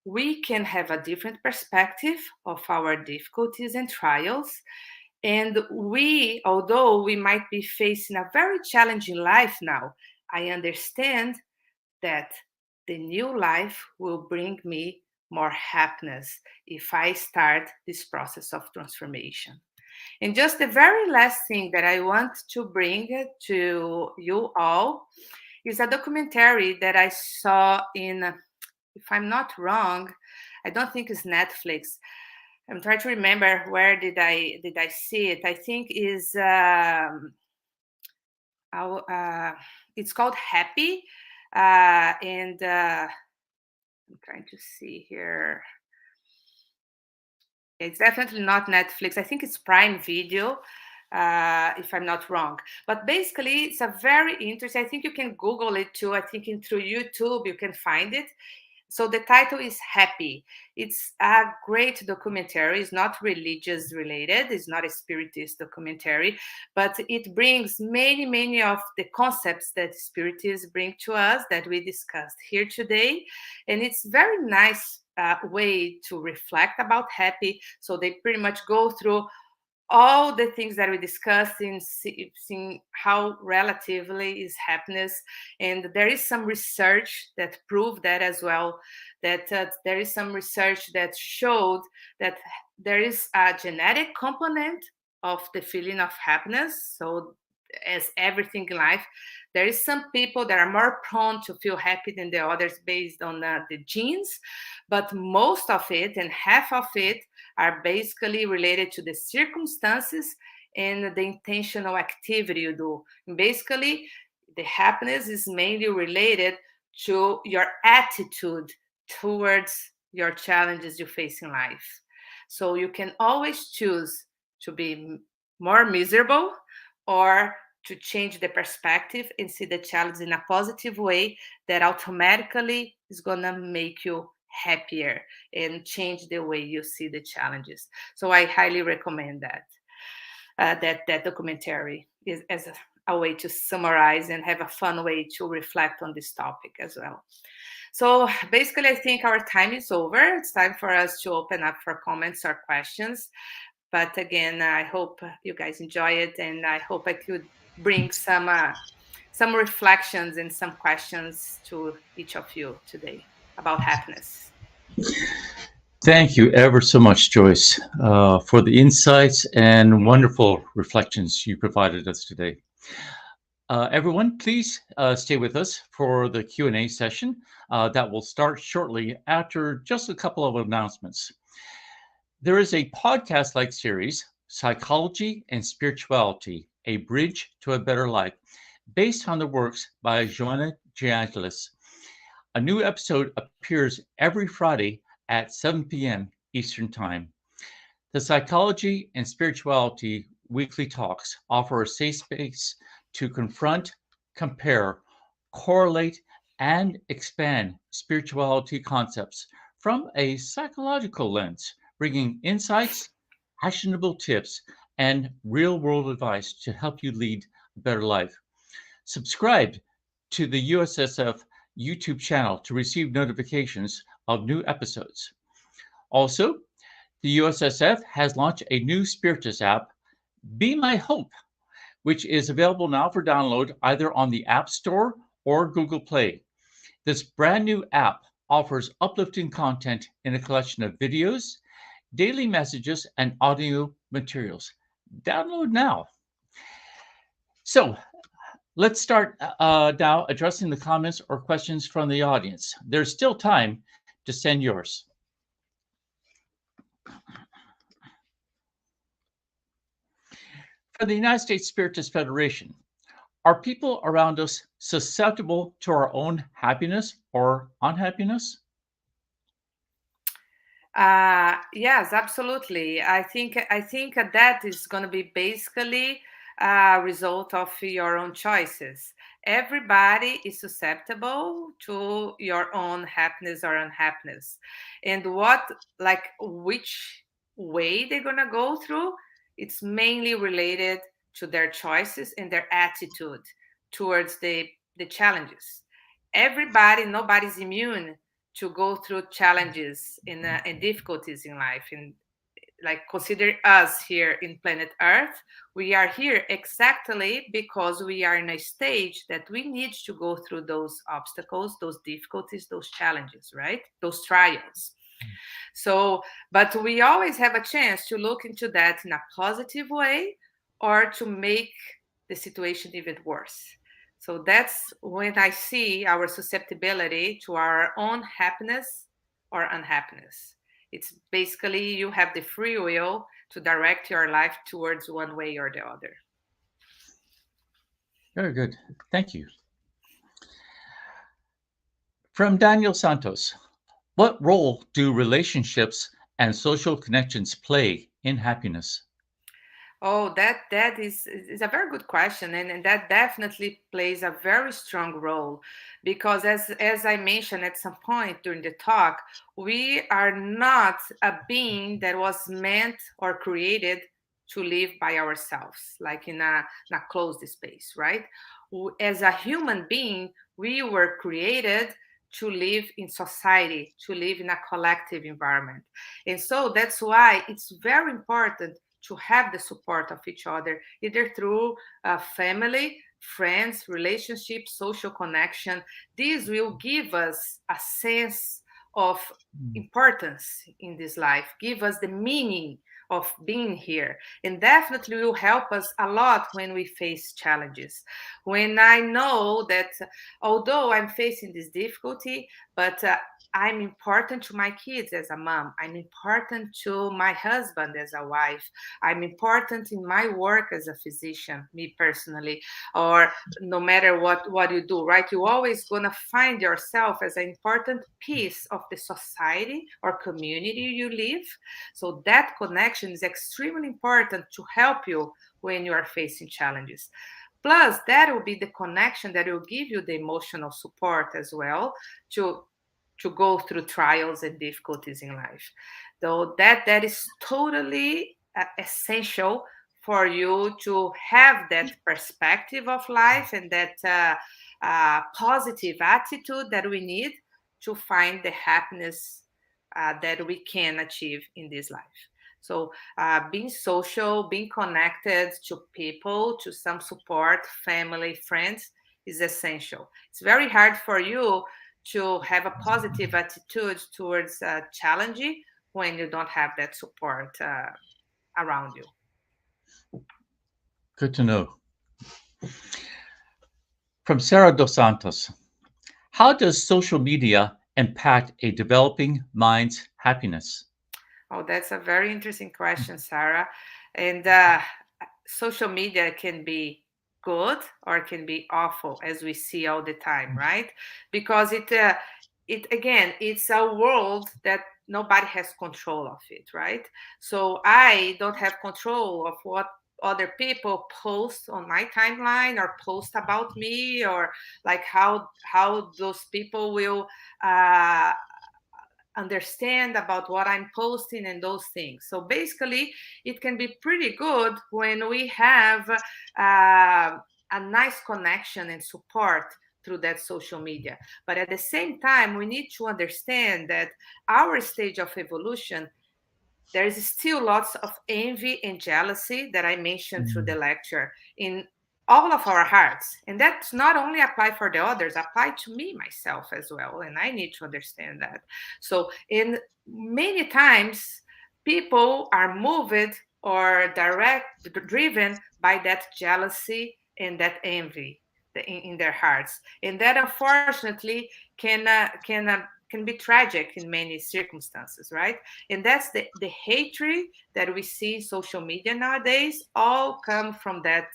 we can have a different perspective of our difficulties and trials. And we, although we might be facing a very challenging life now, I understand that the new life will bring me more happiness if I start this process of transformation. And just the very last thing that I want to bring to you all is a documentary that I saw in, if I'm not wrong, I don't think it's Netflix. I'm trying to remember where did I see it. I think is it's called Happy, and I'm trying to see here. It's definitely not Netflix. I think it's Prime Video. if I'm not wrong. But basically, it's a very interesting. I think you can Google it too. I think through YouTube you can find it. So the title is Happy. It's a great documentary. It's not religious related. It's not a spiritist documentary, but it brings many of the concepts that spiritists bring to us that we discussed here today. And it's very nice way to reflect about happy. So they pretty much go through all the things that we discussed in seeing how relatively is happiness. And there is some research that proved that as well, that there is some research that showed that there is a genetic component of the feeling of happiness. So as everything in life, there is some people that are more prone to feel happy than the others based on the genes, but most of it and half of it are basically related to the circumstances and the intentional activity you do. And basically, the happiness is mainly related to your attitude towards your challenges you face in life. So you can always choose to be more miserable or to change the perspective and see the challenge in a positive way that automatically is going to make you happier and change the way you see the challenges. So I highly recommend that documentary is as a way to summarize and have a fun way to reflect on this topic as well. So basically, I think our time is over. It's time for us to open up for comments or questions. But again, I hope you guys enjoy it, and I hope I could bring some reflections and some questions to each of you today about happiness. Thank you ever so much, Joyce, for the insights and wonderful reflections you provided us today. Everyone, please stay with us for the Q&A session that will start shortly after just a couple of announcements. There is a podcast-like series, Psychology and Spirituality, A Bridge to a Better Life, based on the works by Joyce Magalhaes. A new episode appears every Friday at 7 p.m. Eastern Time. The Psychology and Spirituality weekly talks offer a safe space to confront, compare, correlate, and expand spirituality concepts from a psychological lens, bringing insights, actionable tips, and real-world advice to help you lead a better life. Subscribe to the USSF YouTube channel to receive notifications of new episodes. Also, the USSF has launched a new Spiritist app, Be My Hope, which is available now for download either on the App Store or Google Play. This brand new app offers uplifting content in a collection of videos, daily messages, and audio materials. Download now. So let's start now addressing the comments or questions from the audience. There's still time to send yours. For the United States Spiritist Federation, are people around us susceptible to our own happiness or unhappiness? Yes, absolutely. I think that is going to be basically a result of your own choices. Everybody is susceptible to your own happiness or unhappiness, and which way they're going to go through. It's mainly related to their choices and their attitude towards the challenges. Nobody's immune to go through challenges and difficulties in life. And like, consider us here in planet Earth. We are here exactly because we are in a stage that we need to go through those obstacles, those difficulties, those challenges, right? Those trials. So, but we always have a chance to look into that in a positive way or to make the situation even worse. So that's when I see our susceptibility to our own happiness or unhappiness. It's basically you have the free will to direct your life towards one way or the other. Very good. Thank you. From Daniel Santos, what role do relationships and social connections play in happiness? Oh, that is a very good question, and that definitely plays a very strong role, because as I mentioned at some point during the talk, we are not a being that was meant or created to live by ourselves, like in a closed space, right? As a human being, we were created to live in society, to live in a collective environment. And so that's why it's very important to have the support of each other, either through family, friends, relationships, social connection. This will give us a sense of importance in this life, give us the meaning of being here, and definitely will help us a lot when we face challenges. When I know that although I'm facing this difficulty, but I'm important to my kids as a mom. I'm important to my husband as a wife. I'm important in my work as a physician, me personally, or no matter what you do, right? You're always going to find yourself as an important piece of the society or community you live. So that connection is extremely important to help you when you are facing challenges. Plus, that will be the connection that will give you the emotional support as well to go through trials and difficulties in life. Though that is totally essential for you to have that perspective of life and that positive attitude that we need to find the happiness that we can achieve in this life. So, being social, being connected to people, to some support, family, friends, is essential. It's very hard for you to have a positive attitude towards challenging when you don't have that support around you. Good to know. From Sarah Dos Santos, how does social media impact a developing mind's happiness? Oh, that's a very interesting question, Sarah. And social media can be good or it can be awful, as we see all the time, right? Because it again, it's a world that nobody has control of it, right? So I don't have control of what other people post on my timeline or post about me, or like how those people will uh, understand about what I'm posting and those things. So basically, it can be pretty good when we have a nice connection and support through that social media. But at the same time, we need to understand that our stage of evolution, there is still lots of envy and jealousy that I mentioned through the lecture in all of our hearts. And that's not only apply for the others, apply to me myself as well. And I need to understand that. So in many times people are moved or direct driven by that jealousy and that envy in their hearts. And that unfortunately can be tragic in many circumstances, right? And that's the hatred that we see in social media nowadays, all come from that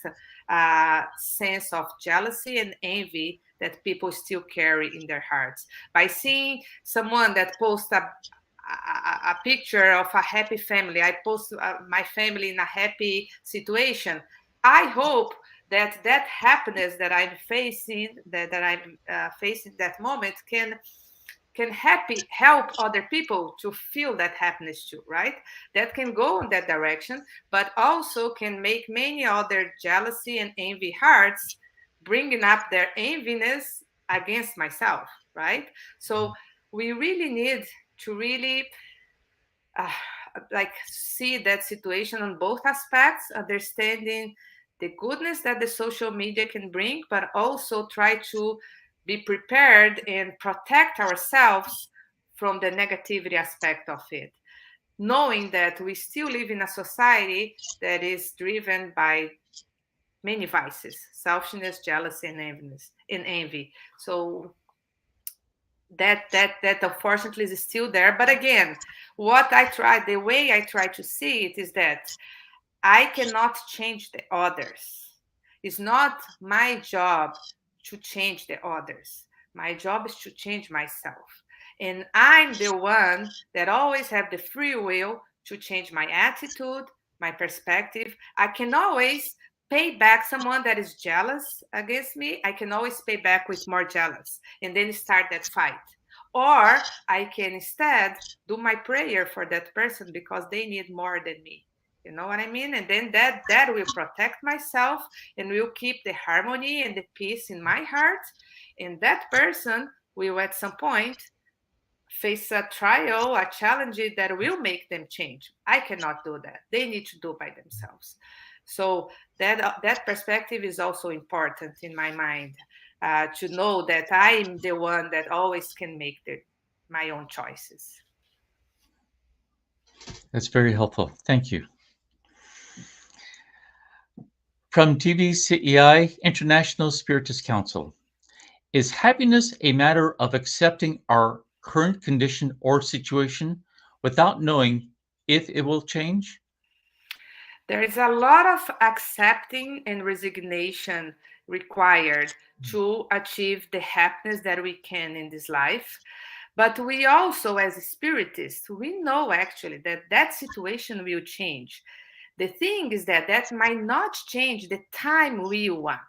sense of jealousy and envy that people still carry in their hearts. By seeing someone that posts a picture of a happy family, I post my family in a happy situation. I hope that that happiness that I'm facing, that I'm facing that moment, can help other people to feel that happiness too, right? That can go in that direction, but also can make many other jealousy and envy hearts bringing up their enviness against myself, right? So we really need to really uh, like see that situation on both aspects, understanding the goodness that the social media can bring, but also try to be prepared and protect ourselves from the negativity aspect of it, knowing that we still live in a society that is driven by many vices: selfishness, jealousy, and envy. So that unfortunately is still there. But again, the way I try to see it is that I cannot change the others. It's not my job to change the others. My job is to change myself. And I'm the one that always have the free will to change my attitude, my perspective. I can always pay back someone that is jealous against me. I can always pay back with more jealous and then start that fight. Or I can instead do my prayer for that person because they need more than me. You know what I mean? And then that will protect myself and will keep the harmony and the peace in my heart. And that person will at some point face a trial, a challenge that will make them change. I cannot do that. They need to do by themselves. So that perspective is also important in my mind, to know that I'm the one that always can make my own choices. That's very helpful. Thank you. From TVCEI International Spiritist Council. Is happiness a matter of accepting our current condition or situation without knowing if it will change? There is a lot of accepting and resignation required to achieve the happiness that we can in this life. But we also, as spiritists, we know actually that that situation will change. The thing is that that might not change the time we want.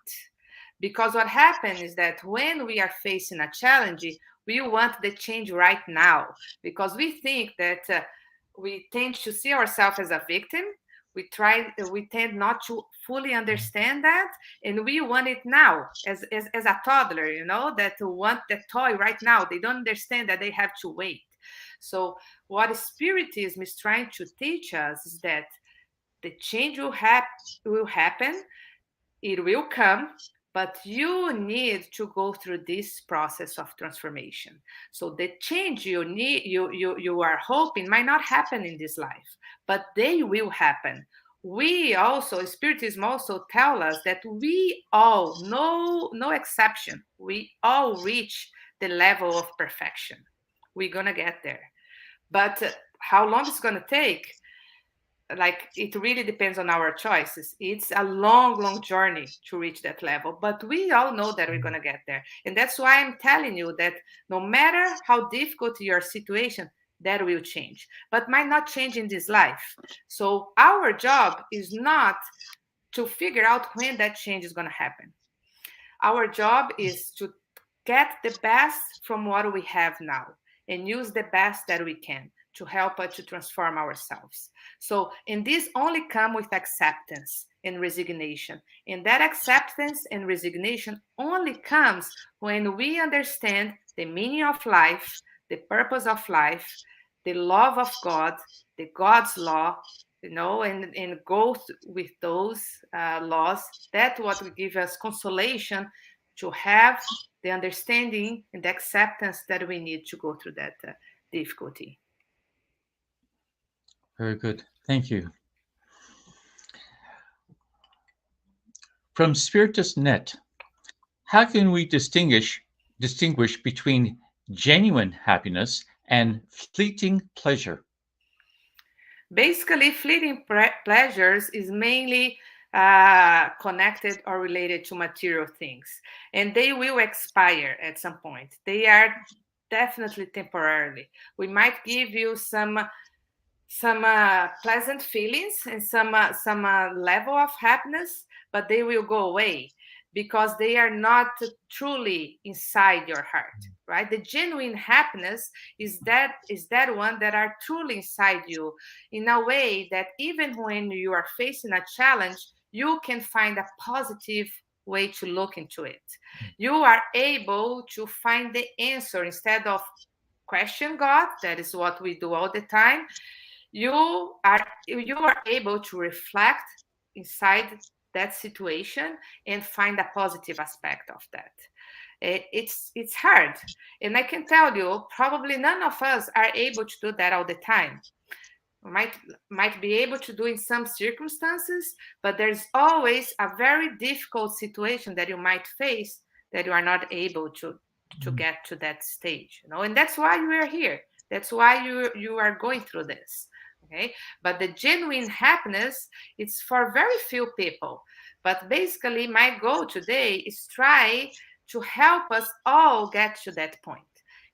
Because what happens is that when we are facing a challenge, we want the change right now. Because we think that we tend to see ourselves as a victim. We tend not to fully understand that, and we want it now as a toddler, you know, that want the toy right now. They don't understand that they have to wait. So what Spiritism is trying to teach us is that the change will happen, it will come, but you need to go through this process of transformation. So the change you are hoping might not happen in this life, but they will happen. We also, Spiritism also tell us that we all, no exception, we all reach the level of perfection. We're gonna get there. But how long it's gonna take? Like, it really depends on our choices. It's a long journey to reach that level, but we all know that we're going to get there. And that's why I'm telling you that no matter how difficult your situation, that will change, but might not change in this life. So our job is not to figure out when that change is going to happen. Our job is to get the best from what we have now and use the best that we can to help us to transform ourselves. So, and this only come with acceptance and resignation. And that acceptance and resignation only comes when we understand the meaning of life, the purpose of life, the love of God, the God's law, you know, and go with those laws. That's what will give us consolation to have the understanding and the acceptance that we need to go through that difficulty. Very good. Thank you. From Spiritus Net, how can we distinguish between genuine happiness and fleeting pleasure? Basically, fleeting pleasures is mainly connected or related to material things, and they will expire at some point. They are definitely temporarily. We might give you some pleasant feelings and some level of happiness, but they will go away because they are not truly inside your heart, right? The genuine happiness is that one that are truly inside you, in a way that even when you are facing a challenge, you can find a positive way to look into it. You are able to find the answer instead of question God. That is what we do all the time. You are able to reflect inside that situation and find a positive aspect of that. It's hard, and I can tell you, probably none of us are able to do that all the time. We might be able to do in some circumstances, but there's always a very difficult situation that you might face that you are not able to get to that stage, you know. And that's why we are here. That's why you are going through this. Okay, but the genuine happiness, it's for very few people. But basically, my goal today is try to help us all get to that point.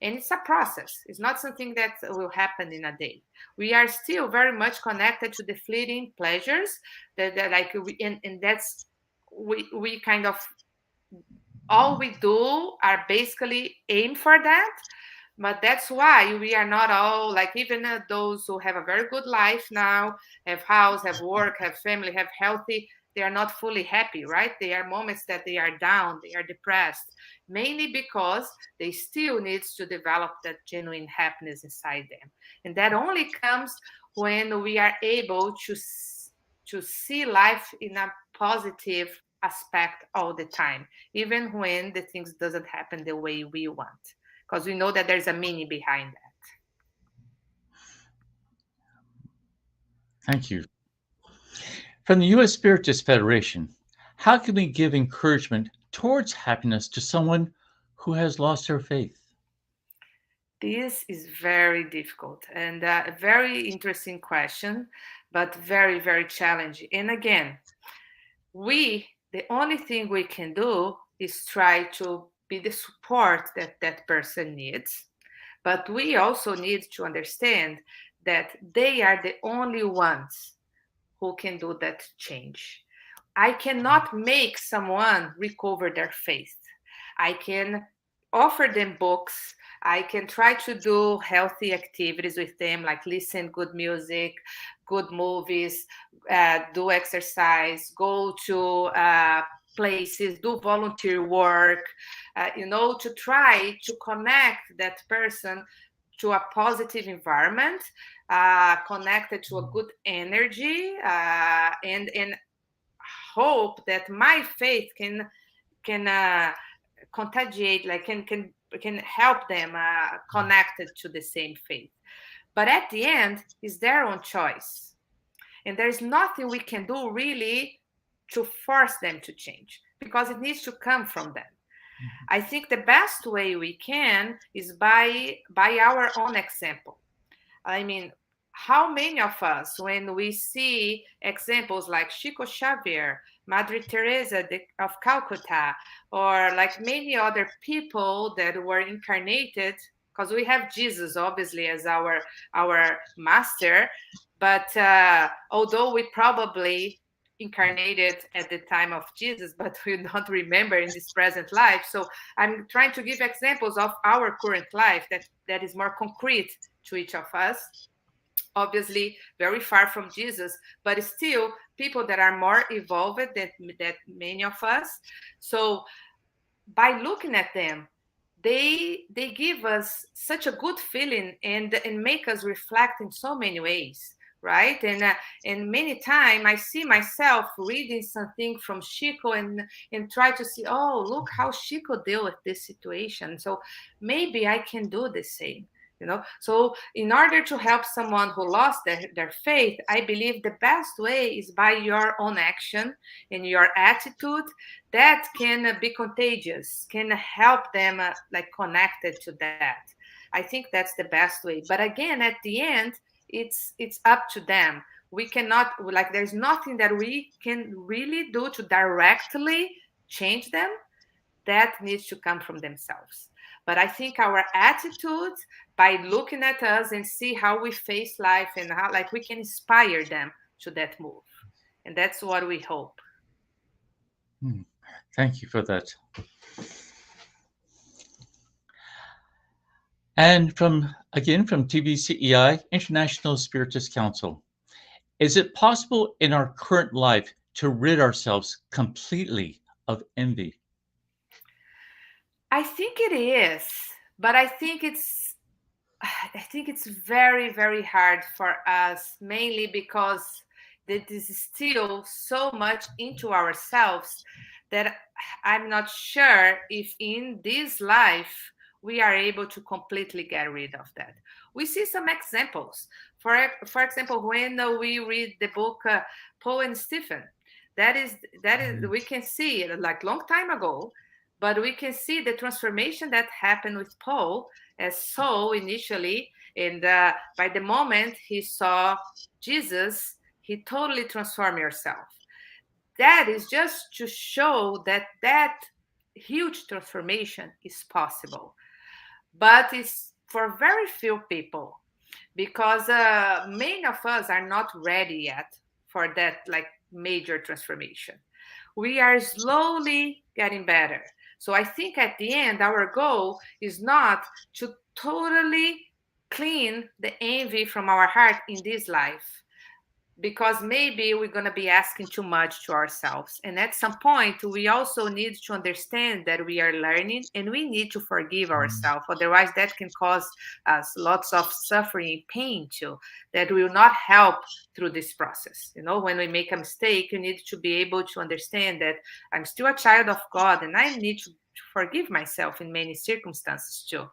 And it's a process. It's not something that will happen in a day. We are still very much connected to the fleeting pleasures that like and that's we kind of all we do are basically aim for that. But that's why we are not all like, even those who have a very good life now, have house, have work, have family, have healthy, they are not fully happy, right? There are moments that they are down, they are depressed, mainly because they still needs to develop that genuine happiness inside them. And that only comes when we are able to see life in a positive aspect all the time, even when the things doesn't happen the way we want, because we know that there's a meaning behind that. Thank you. From the U.S. Spiritist Federation, how can we give encouragement towards happiness to someone who has lost their faith? This is very difficult and a very interesting question, but very, very challenging. And again, the only thing we can do is try to be the support that that person needs. But we also need to understand that they are the only ones who can do that change. I cannot make someone recover their faith. I can offer them books. I can try to do healthy activities with them, like listen good music, good movies, do exercise, go to places, do volunteer work, to try to connect that person to a positive environment, connected to a good energy, and hope that my faith can contagiate, like can help them connected to the same faith. But at the end, it's their own choice, and there's nothing we can do really to force them to change, because it needs to come from them. I think the best way we can is by our own example. I mean, how many of us, when we see examples like Chico Xavier, Madre Teresa of Calcutta, or like many other people that were incarnated, because we have Jesus obviously as our master, but although we probably incarnated at the time of Jesus, but we don't remember in this present life. So I'm trying to give examples of our current life that is more concrete to each of us, obviously very far from Jesus, but still people that are more evolved than many of us. So by looking at them, they give us such a good feeling and make us reflect in so many ways, right? And many times I see myself reading something from Chico and try to see, oh, look how Chico deal with this situation, so maybe I can do the same. So in order to help someone who lost their faith, I believe the best way is by your own action and your attitude that can be contagious, can help them like connected to that. I think that's the best way. But again, at the end, it's up to them. We cannot, like, there's nothing that we can really do to directly change them. That needs to come from themselves. But I think our attitude, by looking at us and see how we face life and how like we can inspire them to that move. And that's what we hope. Thank you for that. And from TVCEI, International Spiritist Council, is it possible in our current life to rid ourselves completely of envy? I think it is, but I think it's very, very hard for us, mainly because this is still so much into ourselves that I'm not sure if in this life we are able to completely get rid of that. We see some examples. For example, when we read the book Paul and Stephen, that is we can see like long time ago, but we can see the transformation that happened with Paul as Saul initially, and by the moment he saw Jesus, he totally transformed himself. That is just to show that huge transformation is possible. but it's for very few people, because many of us are not ready yet for that like major transformation. We are slowly getting better. So I think at the end, our goal is not to totally clean the envy from our heart in this life, because maybe we're going to be asking too much to ourselves. And at some point, we also need to understand that we are learning and we need to forgive ourselves. Otherwise, that can cause us lots of suffering and pain too, that will not help through this process. You know, when we make a mistake, you need to be able to understand that I'm still a child of God and I need to forgive myself in many circumstances too,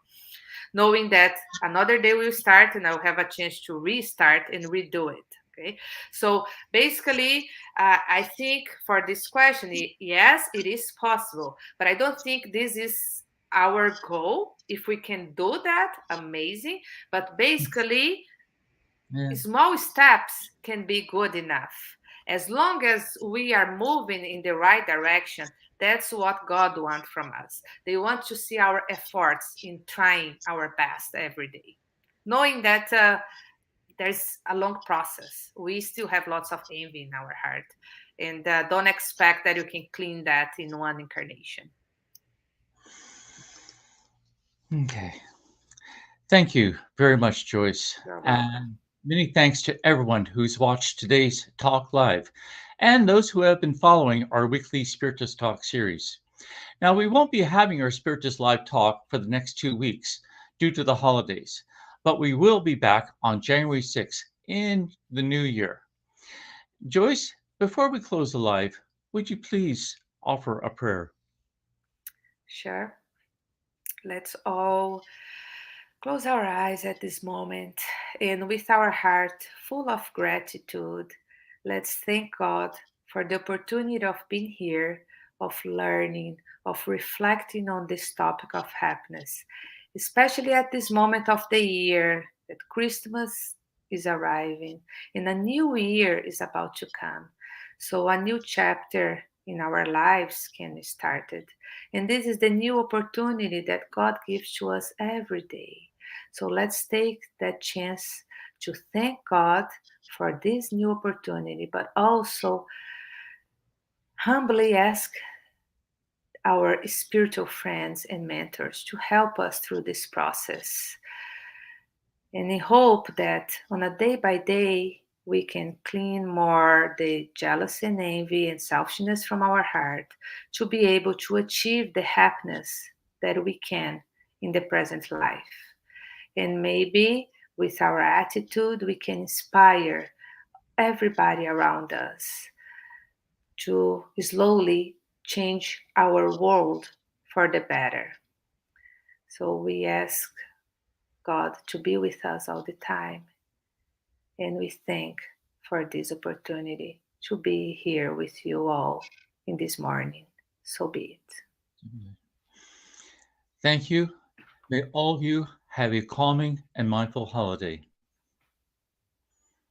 knowing that another day will start and I'll have a chance to restart and redo it. Okay. So basically, I think for this question, yes, it is possible, but I don't think this is our goal. If we can do that, amazing. But basically, Yeah. small steps can be good enough. As long as we are moving in the right direction, that's what God wants from us. They want to see our efforts in trying our best every day, knowing that there's a long process. We still have lots of envy in our heart, and don't expect that you can clean that in one incarnation. Okay. Thank you very much, Joyce. You're welcome. And many thanks to everyone who's watched today's talk live and those who have been following our weekly Spiritist Talk series. Now, we won't be having our Spiritist Live talk for the next 2 weeks due to the holidays, but we will be back on January 6th in the new year. Joyce, before we close the live, would you please offer a prayer? Sure. Let's all close our eyes at this moment, and with our heart full of gratitude, let's thank God for the opportunity of being here, of learning, of reflecting on this topic of happiness, especially at this moment of the year that Christmas is arriving and a new year is about to come. So a new chapter in our lives can be started. And this is the new opportunity that God gives to us every day. So let's take that chance to thank God for this new opportunity, but also humbly ask our spiritual friends and mentors to help us through this process. And I hope that on a day by day, we can clean more the jealousy and envy and selfishness from our heart to be able to achieve the happiness that we can in the present life. And maybe with our attitude, we can inspire everybody around us to slowly change our world for the better. So we ask God to be with us all the time. And we thank for this opportunity to be here with you all in this morning. So be it. Thank you. May all of you have a calming and mindful holiday.